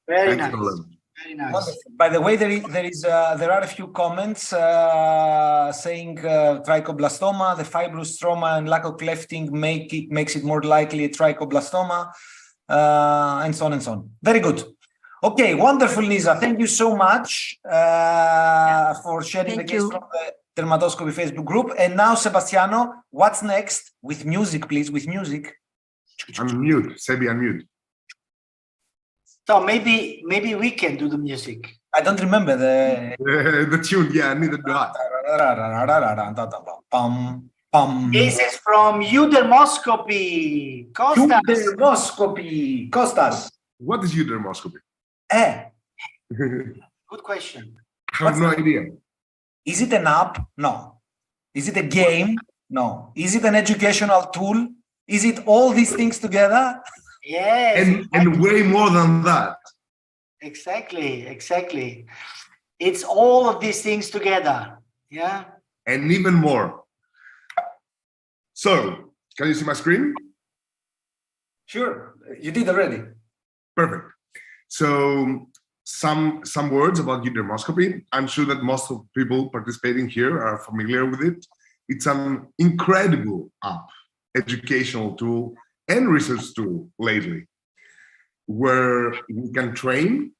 Speaker 2: Very nice. Very nice.
Speaker 1: Wonderful. By the way, there are a few comments saying trichoblastoma, the fibrous stroma and lack of clefting makes it more likely a trichoblastoma, and so on and so on. Very good. Okay, wonderful, Nisa. Thank you so much for sharing the case from the Dermatoscopy Facebook group. And now, Sebastiano, what's next? With music, please, with music.
Speaker 3: Unmute, Sebi, unmute.
Speaker 2: So maybe we can do the music.
Speaker 1: I don't remember
Speaker 3: The tune, yeah, neither do I.
Speaker 2: This is from Dermoscopy. Kostas.
Speaker 1: Dermoscopy. Kostas.
Speaker 3: What is dermoscopy?
Speaker 2: Good question.
Speaker 3: I have no idea.
Speaker 1: Is it an app? No. Is it a game? No. Is it an educational tool? Is it all these things together?
Speaker 2: Yes.
Speaker 3: And way more than that.
Speaker 2: Exactly. It's all of these things together. Yeah.
Speaker 3: And even more. So, can you see my screen?
Speaker 1: Sure. You did already.
Speaker 3: Perfect. So, some words about dermoscopy. I'm sure that most of people participating here are familiar with it. It's an incredible app, educational tool, and research tool lately, where we can train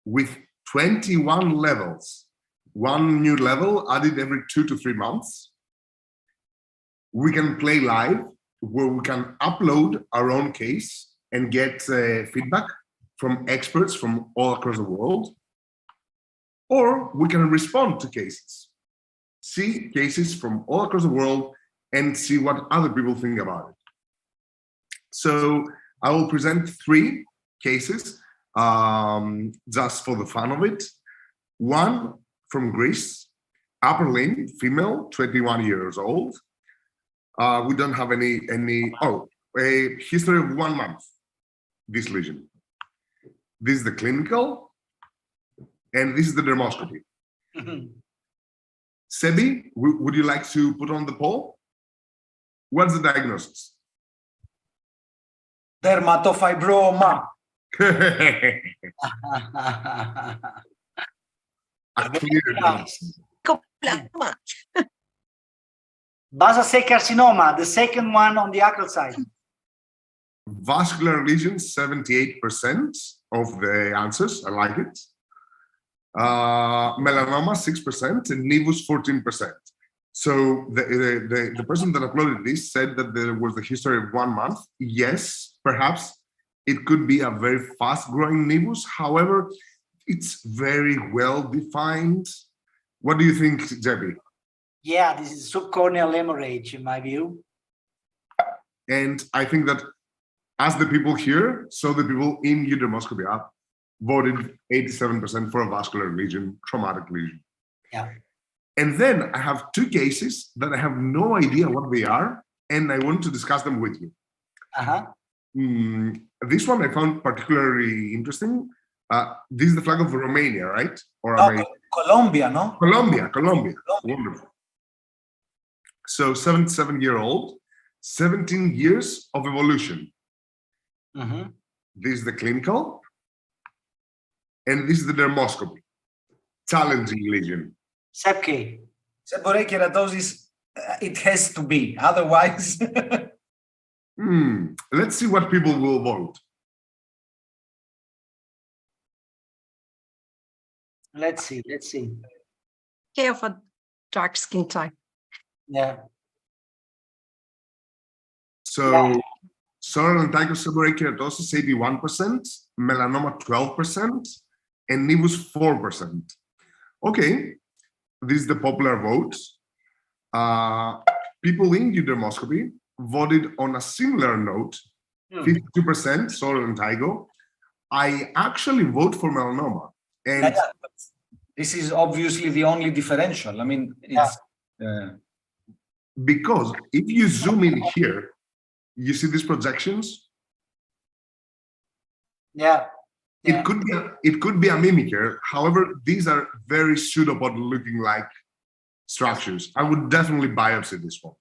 Speaker 3: with 21 levels, one new level added every 2 to 3 months. We can play live, where we can upload our own case and get feedback from experts from all across the world. Or we can respond to cases, see cases from all across the world and see what other people think about it. So I will present 3 cases just for the fun of it. One from Greece, upper limb, female, 21 years old. We don't have any a history of 1 month, this lesion. This is the clinical, and this is the dermoscopy. Sebi, would you like to put on the poll? What's the diagnosis?
Speaker 1: Dermatofibroma.
Speaker 2: Basal cell carcinoma, the second one on the acral side.
Speaker 3: Vascular lesions, 78% of the answers. I like it. Melanoma, 6%, and nevus, 14%. So the person that uploaded this said that there was a history of 1 month. Yes, perhaps it could be a very fast-growing nevus. However, it's very well defined. What do you think, Debbie?
Speaker 2: Yeah, this is subcorneal hemorrhage, in my view.
Speaker 3: And I think that as the people here, so the people in dermoscopy app voted 87% for a vascular lesion, traumatic lesion.
Speaker 2: Yeah.
Speaker 3: And then I have 2 cases that I have no idea what they are, and I want to discuss them with you. This one I found particularly interesting. This is the flag of Romania, right? Or
Speaker 1: Colombia, no?
Speaker 3: Colombia. Wonderful. So 77-year-old, 17 years of evolution. This is the clinical, and this is the dermoscopy. Challenging lesion.
Speaker 2: Seborrheic
Speaker 1: keratosis, it has to be, otherwise.
Speaker 3: Let's see what people will vote.
Speaker 2: Let's see.
Speaker 4: Care for dark skin type.
Speaker 2: Yeah.
Speaker 3: So, Soral and Tycho seborrheic keratosis, 81%, melanoma, 12%, and nevus, 4%. Okay, this is the popular vote. People in dermoscopy voted on a similar note, 52%, Soral and Tycho. I actually vote for melanoma. And
Speaker 1: this is obviously the only differential. I mean, it's
Speaker 3: because if you zoom in here, you see these projections.
Speaker 2: Yeah.
Speaker 3: It could be a mimicker. However, these are very pseudopod looking like structures. I would definitely biopsy this one.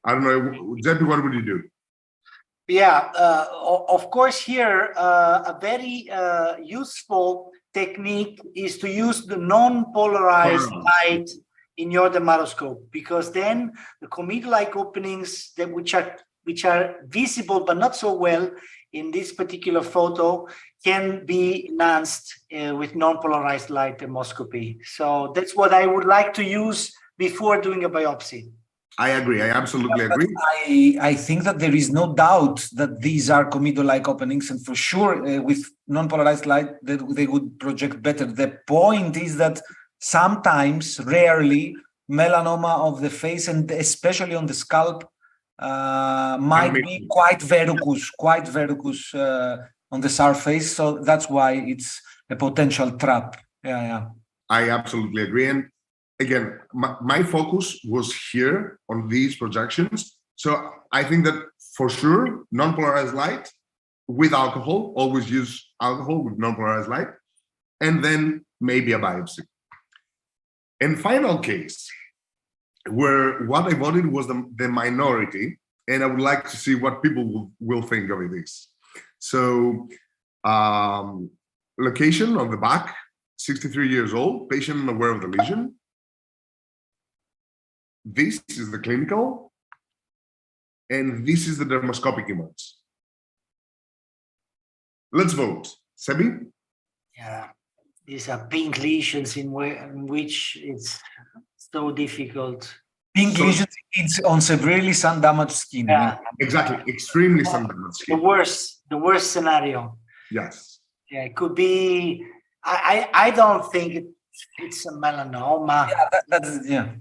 Speaker 3: I don't know, Zepi, what would you do?
Speaker 2: Yeah, of course here, a very useful technique is to use the non-polarized light in your dermatoscope, because then the cometa-like openings which are visible but not so well in this particular photo can be enhanced with non-polarized light dermoscopy. So that's what I would like to use before doing a biopsy.
Speaker 3: I agree. I absolutely agree.
Speaker 1: I think that there is no doubt that these are comedo-like openings, and for sure with non-polarized light they would project better. The point is that sometimes, rarely, melanoma of the face and especially on the scalp might be quite verrucous on the surface. So that's why it's a potential trap. Yeah.
Speaker 3: I absolutely agree. And again, my focus was here on these projections. So I think that for sure, non-polarized light with alcohol, always use alcohol with non-polarized light, and then maybe a biopsy. And final case, where what I voted was the minority, and I would like to see what people will think of it is. So location on the back, 63 years old, patient unaware of the lesion. This is the clinical, and this is the dermoscopic image. Let's vote. Sebi?
Speaker 2: Yeah, these are pink lesions in which it's so difficult.
Speaker 1: Pink lesions on severely sun-damaged skin.
Speaker 2: Yeah,
Speaker 3: exactly. Extremely sun-damaged skin.
Speaker 2: The worst scenario.
Speaker 3: Yes.
Speaker 2: Yeah, it could be. I don't think it's a melanoma.
Speaker 1: Yeah,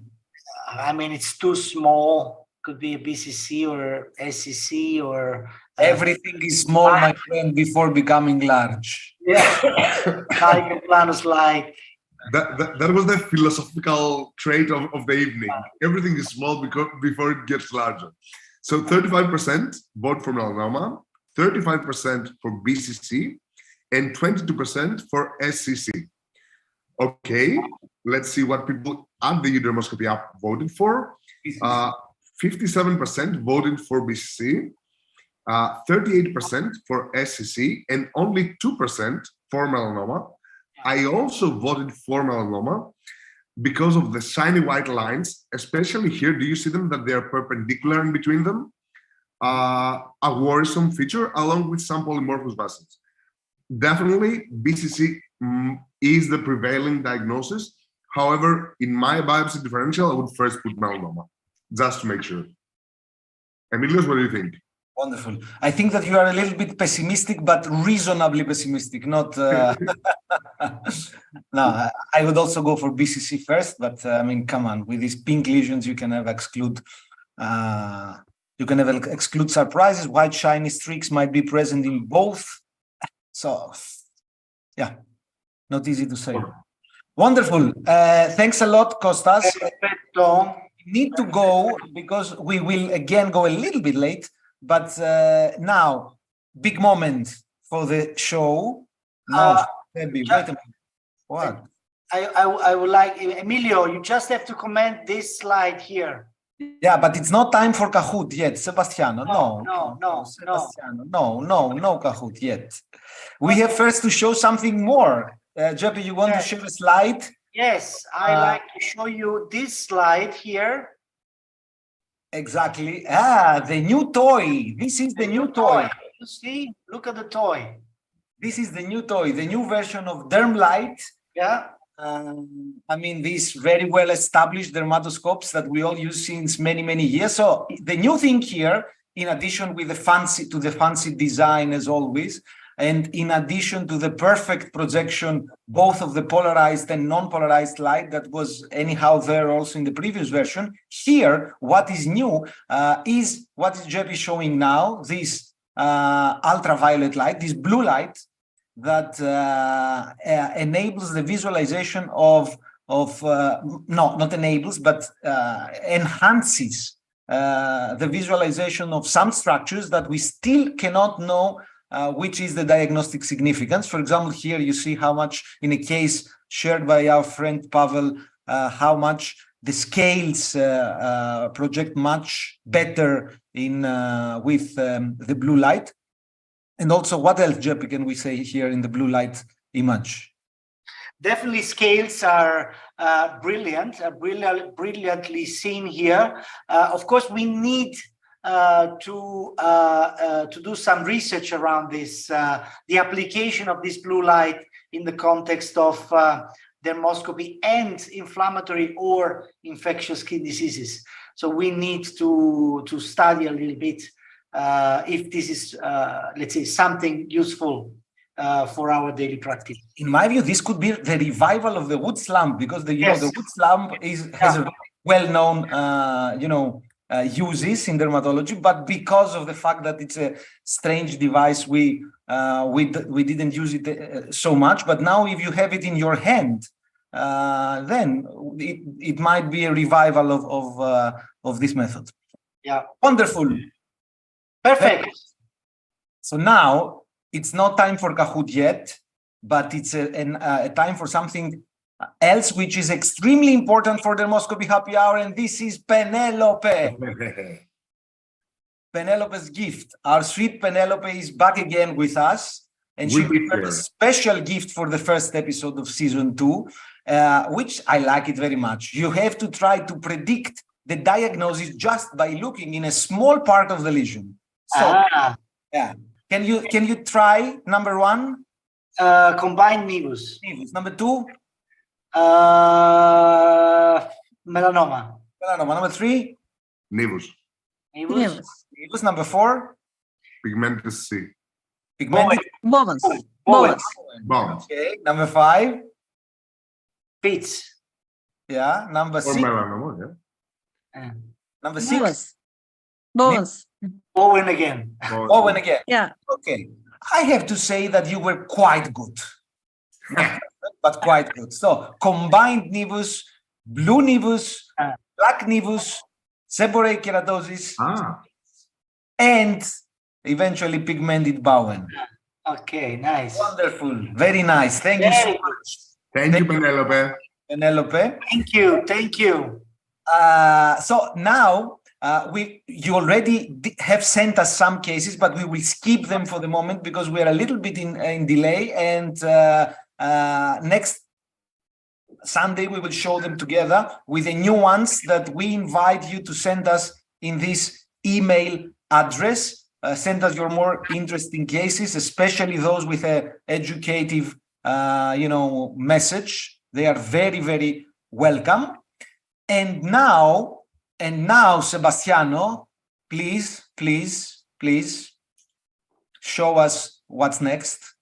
Speaker 2: I mean, it's too small. Could be a BCC or SCC or.
Speaker 1: Everything is small, my friend, before becoming large.
Speaker 2: Yeah, like.
Speaker 3: That was the philosophical trait of the evening. Everything is small before it gets larger. So 35% vote for melanoma, 35% for BCC, and 22% for SCC. Okay, let's see what people at the dermoscopy app voted for. 57% voted for BCC, 38% for SCC, and only 2% for melanoma. I also voted for melanoma because of the shiny white lines, especially here. Do you see them, that they are perpendicular in between them? A worrisome feature, along with some polymorphous vessels. Definitely, BCC is the prevailing diagnosis. However, in my biopsy differential, I would first put melanoma, just to make sure. Emilios, what do you think?
Speaker 1: Wonderful. I think that you are a little bit pessimistic, but reasonably pessimistic. Not. No, I would also go for BCC first, but I mean, come on, with these pink lesions, you can have exclude. You can have exclude surprises. White shiny streaks might be present in both. So, yeah, not easy to say. Wonderful. Thanks a lot, Kostas.
Speaker 2: Perfecto.
Speaker 1: We need to go because we will again go a little bit late. But now, big moment for the show. No, wait a minute. What?
Speaker 2: I would like, Emilio, you just have to comment this slide here.
Speaker 1: Yeah, but it's not time for Kahoot yet, Sebastiano.
Speaker 2: No,
Speaker 1: Sebastiano. No Kahoot yet. We have first to show something more. Jeppe, you want to share a slide?
Speaker 2: Yes, I like to show you this slide here.
Speaker 1: Exactly. The new toy. This is the new toy.
Speaker 2: You see? Look at the toy.
Speaker 1: This is the new toy, the new version of DermLight.
Speaker 2: Yeah.
Speaker 1: I mean, these very well established dermatoscopes that we all use since many years. So the new thing here, in addition with the fancy design as always, and in addition to the perfect projection, both of the polarized and non-polarized light that was anyhow there also in the previous version, here, what is new is what Jeppe is showing now, this ultraviolet light, this blue light that enables the visualization of not enables, but enhances the visualization of some structures that we still cannot know which is the diagnostic significance. For example, here you see how much, in a case shared by our friend Pavel, how much the scales project much better in with the blue light. And also, what else, Jeppe, can we say here in the blue light image?
Speaker 2: Definitely, scales are brilliantly seen here. Of course, we need to do some research around this, the application of this blue light in the context of dermoscopy and inflammatory or infectious skin diseases. So we need to study a little bit if this is, let's say, something useful for our daily practice.
Speaker 1: In my view, this could be the revival of the wood slump, because the wood slump has a well-known uses in dermatology, but because of the fact that it's a strange device, we didn't use it so much. But now, if you have it in your hand, then it might be a revival of this method.
Speaker 2: Yeah,
Speaker 1: wonderful,
Speaker 2: perfect.
Speaker 1: So now it's not time for Kahoot yet, but it's a time for something else, which is extremely important for Dermoscopy Happy Hour, and this is Penelope. Penelope's gift. Our sweet Penelope is back again with us, and she prepared a special gift for the first episode of season 2, which I like it very much. You have to try to predict the diagnosis just by looking in a small part of the lesion. So, yeah, can you try number 1?
Speaker 2: Combined nevus.
Speaker 1: Number 2.
Speaker 2: Melanoma.
Speaker 1: Number 3.
Speaker 3: Nevus.
Speaker 1: Nevus. Number 4.
Speaker 3: Pigmented C.
Speaker 1: Pigmented.
Speaker 4: Bovens.
Speaker 1: Okay. Number 5.
Speaker 2: Pits.
Speaker 1: Yeah. Number 6.
Speaker 3: Melanoma, yeah.
Speaker 1: Number 6.
Speaker 4: Bovens.
Speaker 2: Bowen again.
Speaker 1: Bowen again.
Speaker 4: Yeah.
Speaker 1: Okay. I have to say that you were quite good. But quite good. So combined nevus, blue nevus, black nevus, seborrheic keratosis, and eventually pigmented Bowen.
Speaker 2: Okay, nice.
Speaker 1: Wonderful. Very nice. Thank you so much.
Speaker 3: Thank you, Penelope.
Speaker 1: Penelope.
Speaker 2: Thank you.
Speaker 1: So now you already have sent us some cases, but we will skip them for the moment because we are a little bit in delay, and next Sunday we will show them together with the new ones that we invite you to send us in this email address. Send us your more interesting cases, especially those with a educative message. They are very, very welcome. And now Sebastiano, please show us what's next.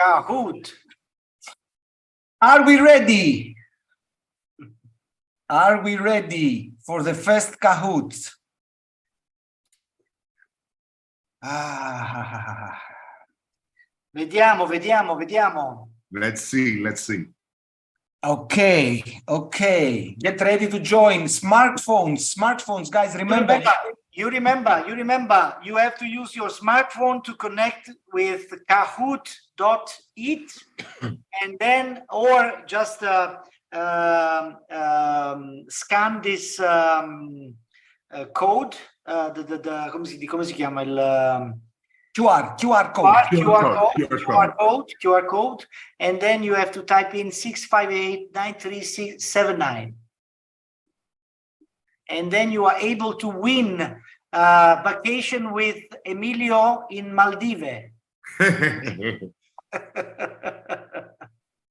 Speaker 2: Kahoot.
Speaker 1: Are we ready? Are we ready for the first Kahoot?
Speaker 2: Vediamo.
Speaker 3: Let's see.
Speaker 1: Okay. Get ready to join. Smartphones, guys, remember.
Speaker 2: You have to use your smartphone to connect with kahoot.it and then, or just scan this code, come si chiama il
Speaker 1: QR
Speaker 2: code, and then you have to type in 658-93679, and then you are able to win vacation with Emilio in Maldives.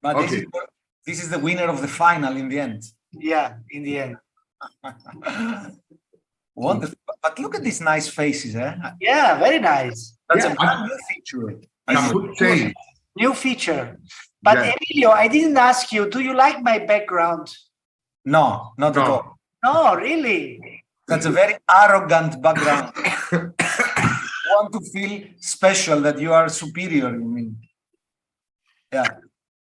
Speaker 1: But okay. This is the winner of the final in the end.
Speaker 2: Yeah, in the end.
Speaker 1: Wonderful. But look at these nice faces, eh?
Speaker 2: Yeah, very nice.
Speaker 1: That's a brand new feature.
Speaker 2: New feature. But Emilio, I didn't ask you, do you like my background?
Speaker 1: No, not at all.
Speaker 2: No, really?
Speaker 1: That's a very arrogant background. You want to feel special, that you are superior, you mean? Yeah.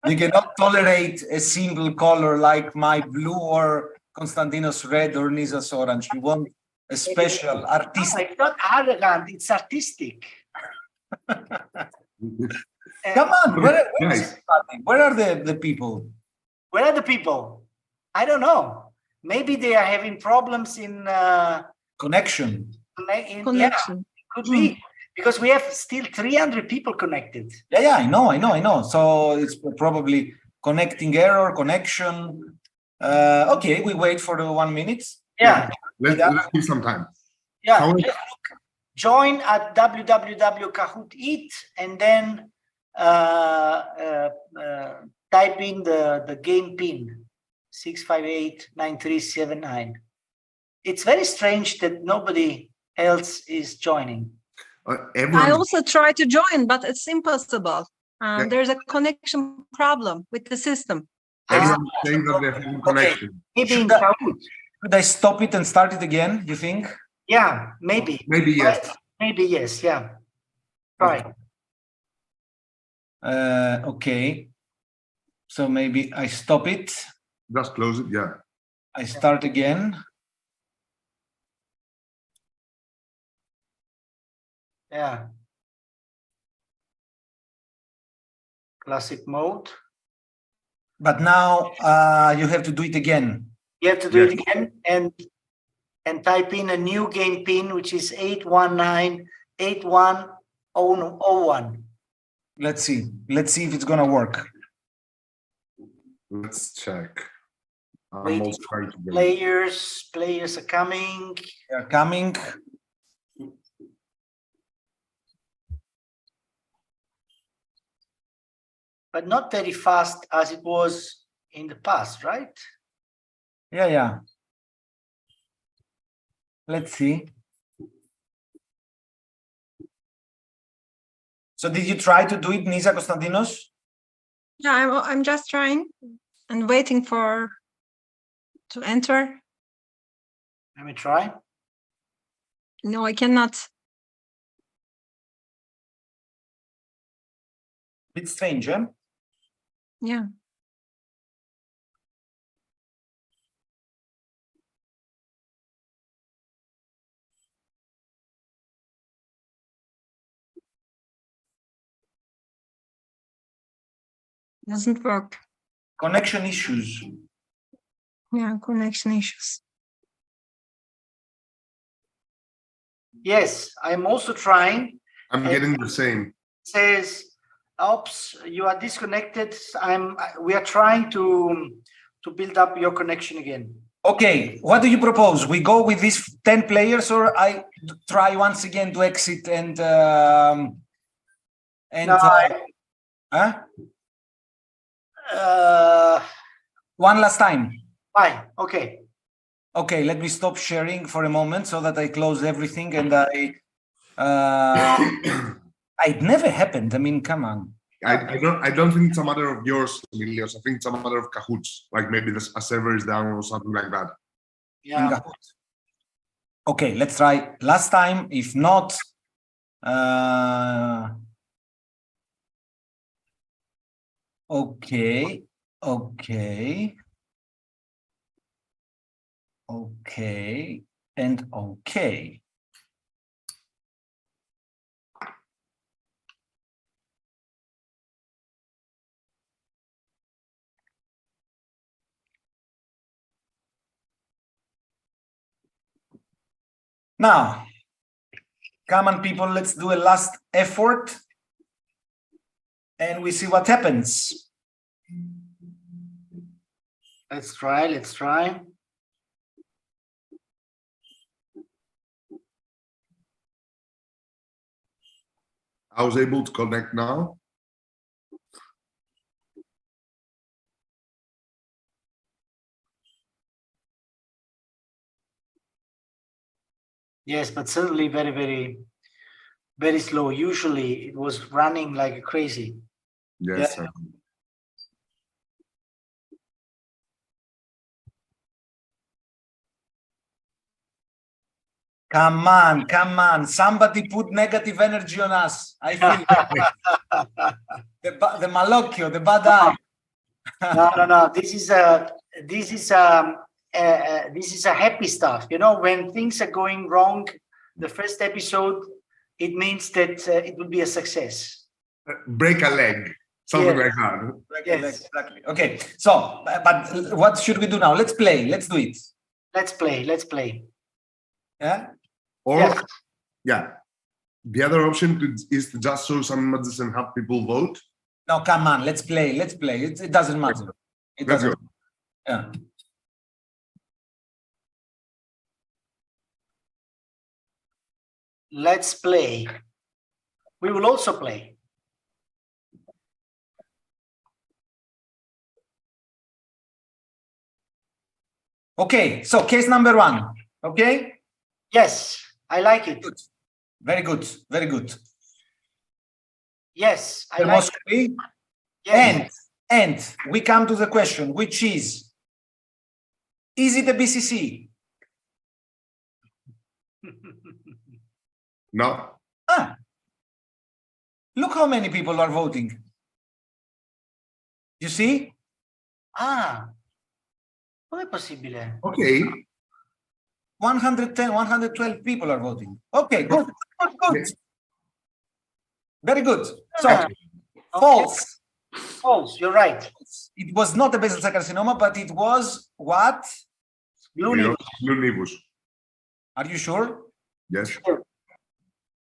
Speaker 1: You cannot tolerate a single color like my blue or Konstantinos red or Nisa's orange. You want a special artistic.
Speaker 2: No, it's not arrogant, it's artistic.
Speaker 1: Come on, where are the people?
Speaker 2: Where are the people? I don't know. Maybe they are having problems in
Speaker 1: connection.
Speaker 2: Yeah, could be. Because we have still 300 people connected.
Speaker 1: Yeah, I know. So it's probably Connecting error, connection. Okay, we wait for the 1 minute.
Speaker 2: Yeah.
Speaker 3: Let's give some time.
Speaker 2: Yeah.
Speaker 3: How-
Speaker 2: Just join at www.kahoot.it and then type in the game pin 6589379. It's very strange that nobody else is joining.
Speaker 4: I also try to join, but it's impossible. There's a connection problem with the system.
Speaker 3: Everyone's saying that they're having connection.
Speaker 2: Maybe in Kahoot.
Speaker 1: Could I stop it and start it again, you think?
Speaker 2: Yeah, maybe.
Speaker 3: Maybe yes.
Speaker 2: Maybe yes, yeah. Right.
Speaker 1: Okay. So maybe I stop it.
Speaker 3: Just close it, yeah.
Speaker 1: I start again.
Speaker 2: Yeah. Classic mode.
Speaker 1: But now you have to do it again.
Speaker 2: You have to do it again and type in a new game pin, which is 8198101.
Speaker 1: Let's see. Let's see if it's gonna work.
Speaker 3: Let's check. I'm
Speaker 2: Waiting
Speaker 3: also trying to get it.
Speaker 2: Players are coming.
Speaker 1: They are coming.
Speaker 2: But not very fast as it was in the past, right?
Speaker 1: Yeah. Let's see. So did you try to do it, Nisa Konstantinos?
Speaker 4: Yeah, I'm just trying and waiting to enter.
Speaker 2: Let me try.
Speaker 4: No, I cannot.
Speaker 1: Bit strange, eh?
Speaker 4: Yeah. Doesn't work.
Speaker 1: Connection issues.
Speaker 4: Yeah, connection issues.
Speaker 2: Yes, I'm also trying.
Speaker 3: I'm getting the same.
Speaker 2: It says, oops, you are disconnected. We are trying to build up your connection again.
Speaker 1: Okay, what do you propose? We go with these 10 players, or I try once again to exit and one last time.
Speaker 2: Fine. Okay.
Speaker 1: Okay, let me stop sharing for a moment so that I close everything and it never happened. I mean, come on.
Speaker 3: I don't think it's a matter of yours, Emilios. I think it's a matter of Kahoots. Like maybe a server is down or something like that.
Speaker 2: Yeah.
Speaker 1: Okay, let's try last time. If not, okay. And okay. Now, come on, people, let's do a last effort and we see what happens.
Speaker 2: Let's try.
Speaker 3: I was able to connect now.
Speaker 2: Yes, but certainly very, very, very slow. Usually it was running like crazy.
Speaker 3: Yes.
Speaker 2: Yeah.
Speaker 1: Come on. Somebody put negative energy on us. I feel the malocchio, the bad eye.
Speaker 2: No. This is a happy stuff. You know, when things are going wrong, the first episode, it means that it will be a success.
Speaker 3: Break a leg, something like that.
Speaker 2: Yes.
Speaker 1: Exactly. Okay. So, but what should we do now? Let's play. Let's do it.
Speaker 2: Let's play.
Speaker 1: Yeah.
Speaker 3: Or, yeah, the other option is to just show some images and have people vote.
Speaker 1: No, come on, let's play. Let's play. It doesn't matter. It
Speaker 3: Let's
Speaker 1: doesn't.
Speaker 3: go.
Speaker 1: Yeah.
Speaker 2: Let's play. We will also play.
Speaker 1: Okay, so case number 1. Okay?
Speaker 2: Yes, I like it.
Speaker 1: Good. Very good. Very good.
Speaker 2: Yes, I like it.
Speaker 1: Dermoscopy.
Speaker 2: Yes.
Speaker 1: And we come to the question, which is it a BCC?
Speaker 3: No.
Speaker 1: Ah, look how many people are voting. You see?
Speaker 2: Ah, come è possibile?
Speaker 3: Okay.
Speaker 1: 110, 112 people are voting. Okay, good, good, good. Very good. So,
Speaker 2: Ah,
Speaker 1: false.
Speaker 2: false, you're right.
Speaker 1: It was not a basal cell carcinoma, but it was what?
Speaker 2: Blue nevus.
Speaker 3: Blue nevus.
Speaker 1: Are you sure?
Speaker 3: Yes.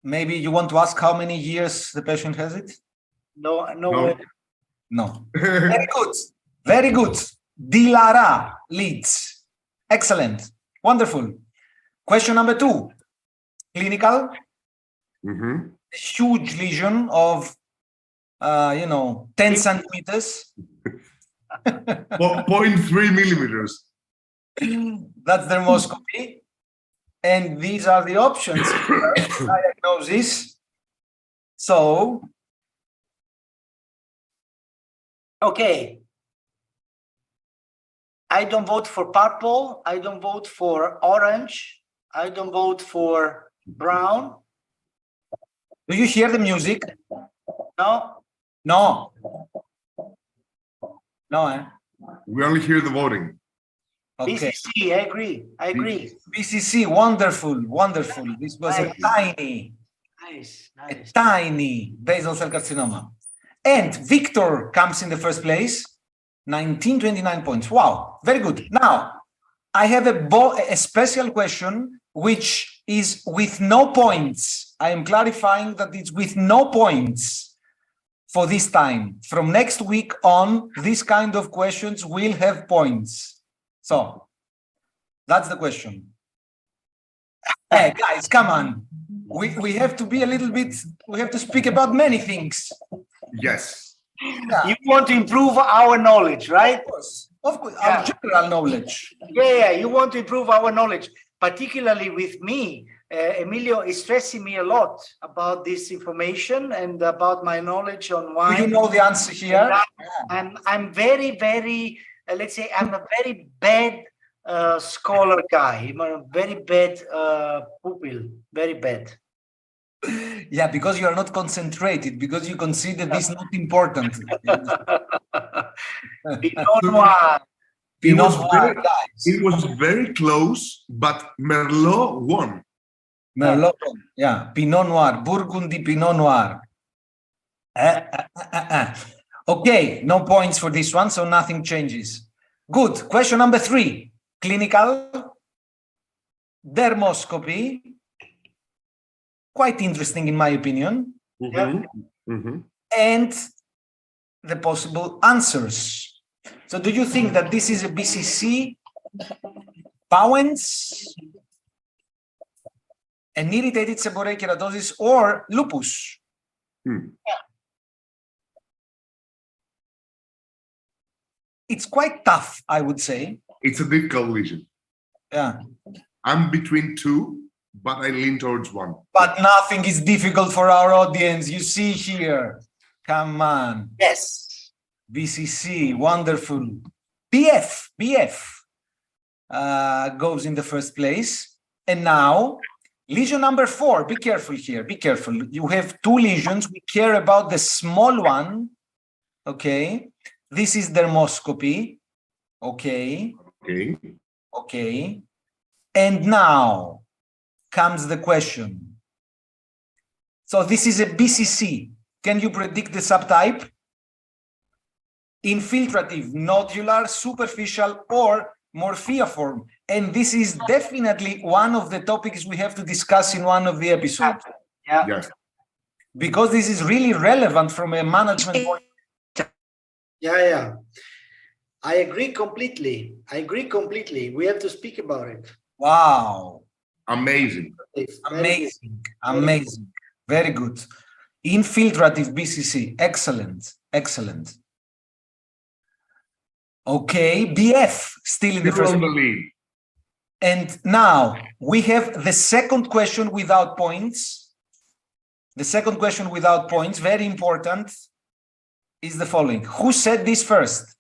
Speaker 1: Maybe you want to ask how many years the patient has it?
Speaker 2: No, no,
Speaker 3: No.
Speaker 2: way.
Speaker 1: No. Very good. Very good. Dilara leads. Excellent. Wonderful. Question number 2. Clinical.
Speaker 3: Mm-hmm.
Speaker 1: Huge lesion of, 10 centimeters.
Speaker 3: 0.3 millimeters.
Speaker 1: That's dermoscopy. And these are the options. Diagnosis. So,
Speaker 2: Okay. I don't vote for purple. I don't vote for orange. I don't vote for brown.
Speaker 1: do you hear the music?
Speaker 2: No.
Speaker 1: No. No, eh?
Speaker 3: We only hear the voting.
Speaker 1: Okay.
Speaker 2: BCC, I agree. I agree.
Speaker 1: BCC, wonderful, wonderful. This was a
Speaker 2: Nice,
Speaker 1: a
Speaker 2: nice.
Speaker 1: tiny basal cell carcinoma. And Victor comes in the first place, 1929 points. Wow, very good. Now, I have a special question, which is with no points. I am clarifying that it's with no points for this time. From next week on, this kind of questions will have points. So, that's the question. Hey, guys, come on. We have to be a little bit, we have to speak about many things.
Speaker 3: Yes.
Speaker 1: Yeah,
Speaker 2: You want to improve our knowledge, right?
Speaker 1: of course,
Speaker 2: Yeah.
Speaker 1: our general knowledge.
Speaker 2: Yeah, you want to improve our knowledge, particularly with me. Emilio is stressing me a lot about this information and about my knowledge on
Speaker 1: Do
Speaker 2: wine.
Speaker 1: you know the answer here?
Speaker 2: I'm very, very, let's say, I'm a very bad scholar guy. I'm a very bad pupil, very bad.
Speaker 1: Yeah, because you are not concentrated, because you consider this not important.
Speaker 2: Pinot Noir.
Speaker 1: Pinot
Speaker 3: was
Speaker 1: Noir,
Speaker 3: very-
Speaker 1: guys.
Speaker 3: It was very close, but Merlot won.
Speaker 1: Merlot, yeah, Pinot Noir, Burgundy Pinot Noir. Okay, no points for this one, so nothing changes. Good. Question number 3. Clinical dermoscopy. Quite interesting in my opinion.
Speaker 3: Mm-hmm. Mm-hmm.
Speaker 1: And the possible answers. So do you think that this is a BCC, Bowen's, an irritated seborrheic keratosis, or lupus? It's quite tough, I would say.
Speaker 3: It's a difficult lesion.
Speaker 1: Yeah.
Speaker 3: I'm between two, but I lean towards one.
Speaker 1: But nothing is difficult for our audience. You see here. Come on.
Speaker 2: Yes.
Speaker 1: BCC, wonderful. BF goes in the first place. And now, lesion number 4. Be careful here. Be careful. You have 2 lesions. We care about the small one. Okay. This is dermoscopy. Okay.
Speaker 3: Okay.
Speaker 1: Okay. And now comes the question. So this is a BCC. Can you predict the subtype? Infiltrative, nodular, superficial, or morphiiform. And this is definitely one of the topics we have to discuss in one of the episodes.
Speaker 2: Yeah.
Speaker 3: Yes.
Speaker 1: Because this is really relevant from a management point.
Speaker 2: Yeah. I agree completely. We have to speak about it.
Speaker 1: Wow.
Speaker 3: Amazing.
Speaker 1: Amazing. Very good. Infiltrative BCC. Excellent. Okay, BF still in the first.
Speaker 3: On the lead.
Speaker 1: And now we have the second question without points. The second question without points, very important, is the following. Who said this first?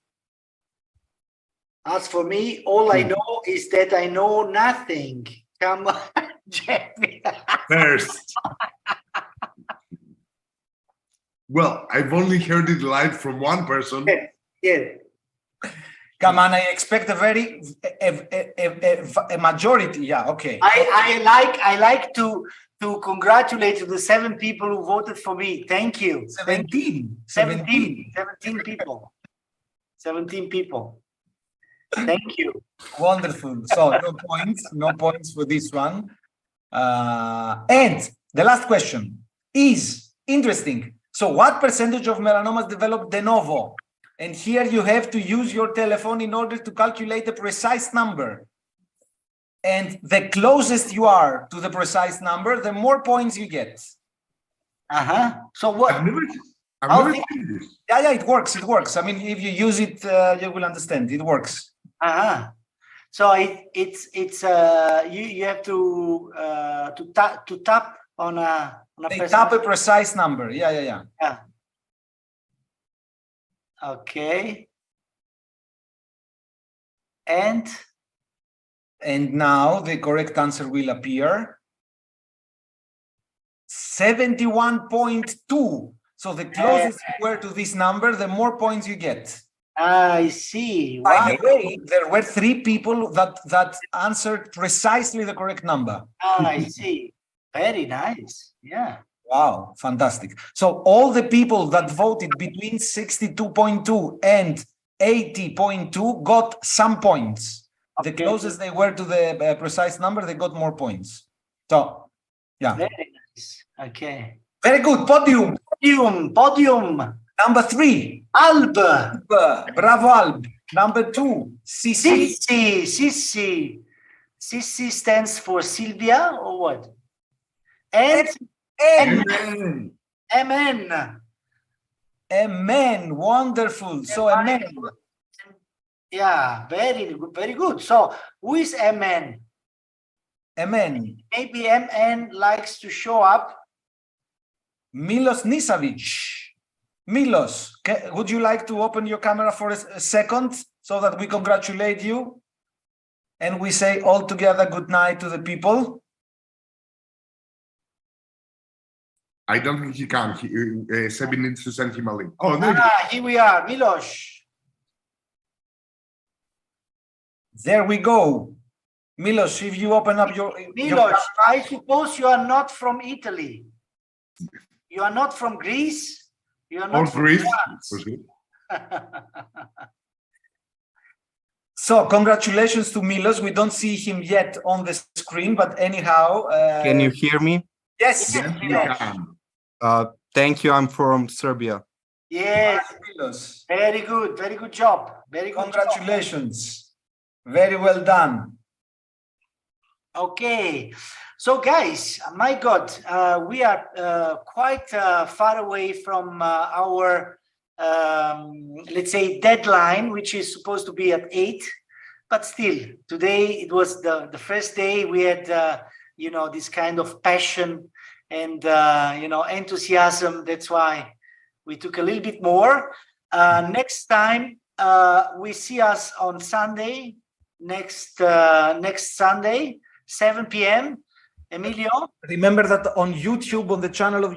Speaker 2: As for me, all I know is that I know nothing. Come on, Jeffy.
Speaker 3: First. Well, I've only heard it live from one person.
Speaker 2: Yeah.
Speaker 1: Come on, I expect a majority. Yeah, okay.
Speaker 2: I like to congratulate the 7 people who voted for me. Thank you.
Speaker 1: 17
Speaker 2: people. 17 people. Thank you.
Speaker 1: Wonderful. So no points for this one. And the last question is interesting. So what percentage of melanomas develop de novo? And here you have to use your telephone in order to calculate a precise number. And the closest you are to the precise number, the more points you get.
Speaker 2: So what?
Speaker 3: I've never seen this.
Speaker 1: Yeah, it works. I mean, if you use it, you will understand. It works.
Speaker 2: So it's you have to tap on a.
Speaker 1: They tap a precise number. Yeah.
Speaker 2: Okay. And
Speaker 1: now the correct answer will appear. 71.2. So the closest you were to this number, the more points you get.
Speaker 2: I see.
Speaker 1: Wow. By the way, there were 3 people that answered precisely the correct number.
Speaker 2: I see. Very nice. Yeah.
Speaker 1: Wow, fantastic. So all the people that voted between 62.2 and 80.2 got some points. Okay. The closest they were to the precise number, they got more points. So, yeah.
Speaker 2: Very nice. Okay.
Speaker 1: Very good. Podium. Number 3.
Speaker 2: Alb.
Speaker 1: Bravo, Alb. Number 2. Sissi.
Speaker 2: Sissi stands for Sylvia or what? And
Speaker 1: Amen. Wonderful. So amen.
Speaker 2: Yeah, very good. So who is Amen?
Speaker 1: Amen.
Speaker 2: Maybe MN likes to show up.
Speaker 1: Milos Nisavic. Milos, would you like to open your camera for a second so that we congratulate you? And we say all together good night to the people.
Speaker 3: I don't think he can. Sebi needs to send him a link. Oh, no.
Speaker 2: Here we are, Milos.
Speaker 1: There we go. Milos, if you open up your...
Speaker 2: Milos, I suppose you are not from Italy. You are not from Greece. You are not from
Speaker 3: Greece.
Speaker 2: France.
Speaker 1: So congratulations to Milos. We don't see him yet on the screen, but anyhow...
Speaker 5: Can you hear me?
Speaker 1: Yes.
Speaker 5: Thank you. I'm from Serbia.
Speaker 2: Yes. Milos. Very good job. Very good.
Speaker 1: Congratulations. Very well done.
Speaker 2: Okay. So guys, my God, we are quite far away from our, let's say, deadline, which is supposed to be at 8. But still, today it was the first day. We had, this kind of passion and, enthusiasm. That's why we took a little bit more. Next time, we see us on Sunday, next Sunday, 7 p.m. Emilio?
Speaker 1: Remember that on YouTube, on the channel of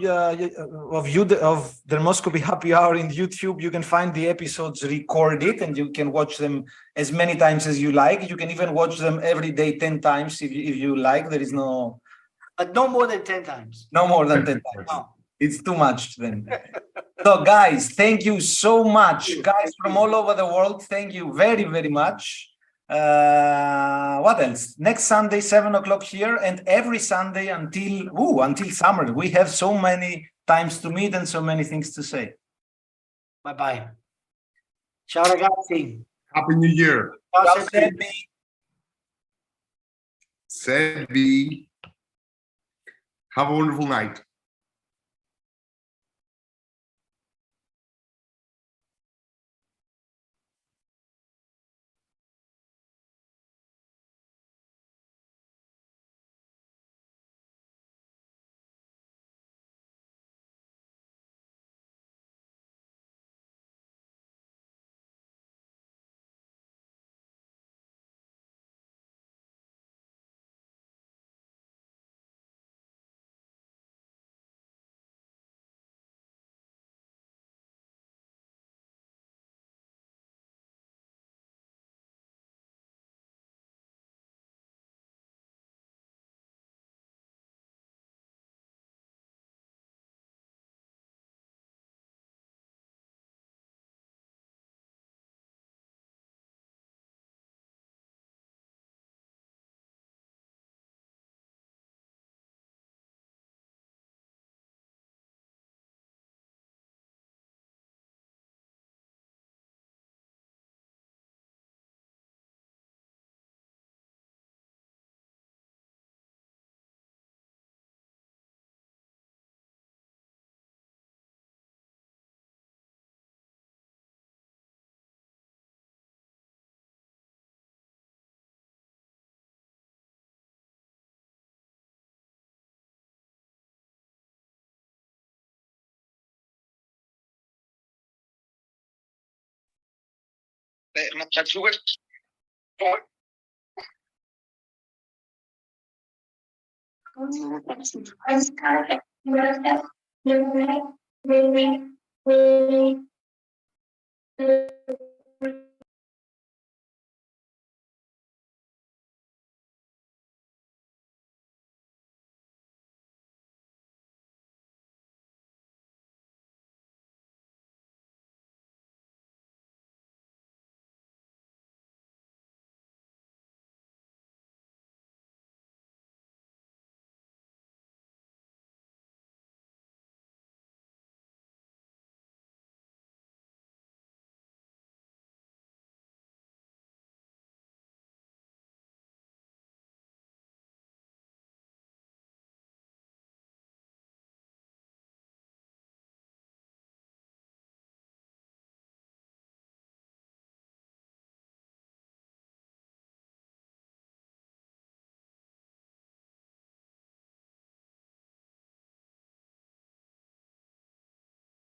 Speaker 1: Dermoscopy Happy Hour in YouTube, you can find the episodes recorded and you can watch them as many times as you like. You can even watch them every day 10 times if you like. There is no...
Speaker 2: But no more than 10 times.
Speaker 1: No more than 10 times. No. It's too much then. So guys, thank you so much. Guys from all over the world, thank you very, very much. What else? Next Sunday, 7 o'clock here, and every Sunday until summer. We have so many times to meet and so many things to say.
Speaker 2: Bye-bye. Ciao ragazzi.
Speaker 3: Happy New Year.
Speaker 2: Ciao,
Speaker 1: Ciao,
Speaker 2: Sebbi.
Speaker 3: Sebby. Have a wonderful night.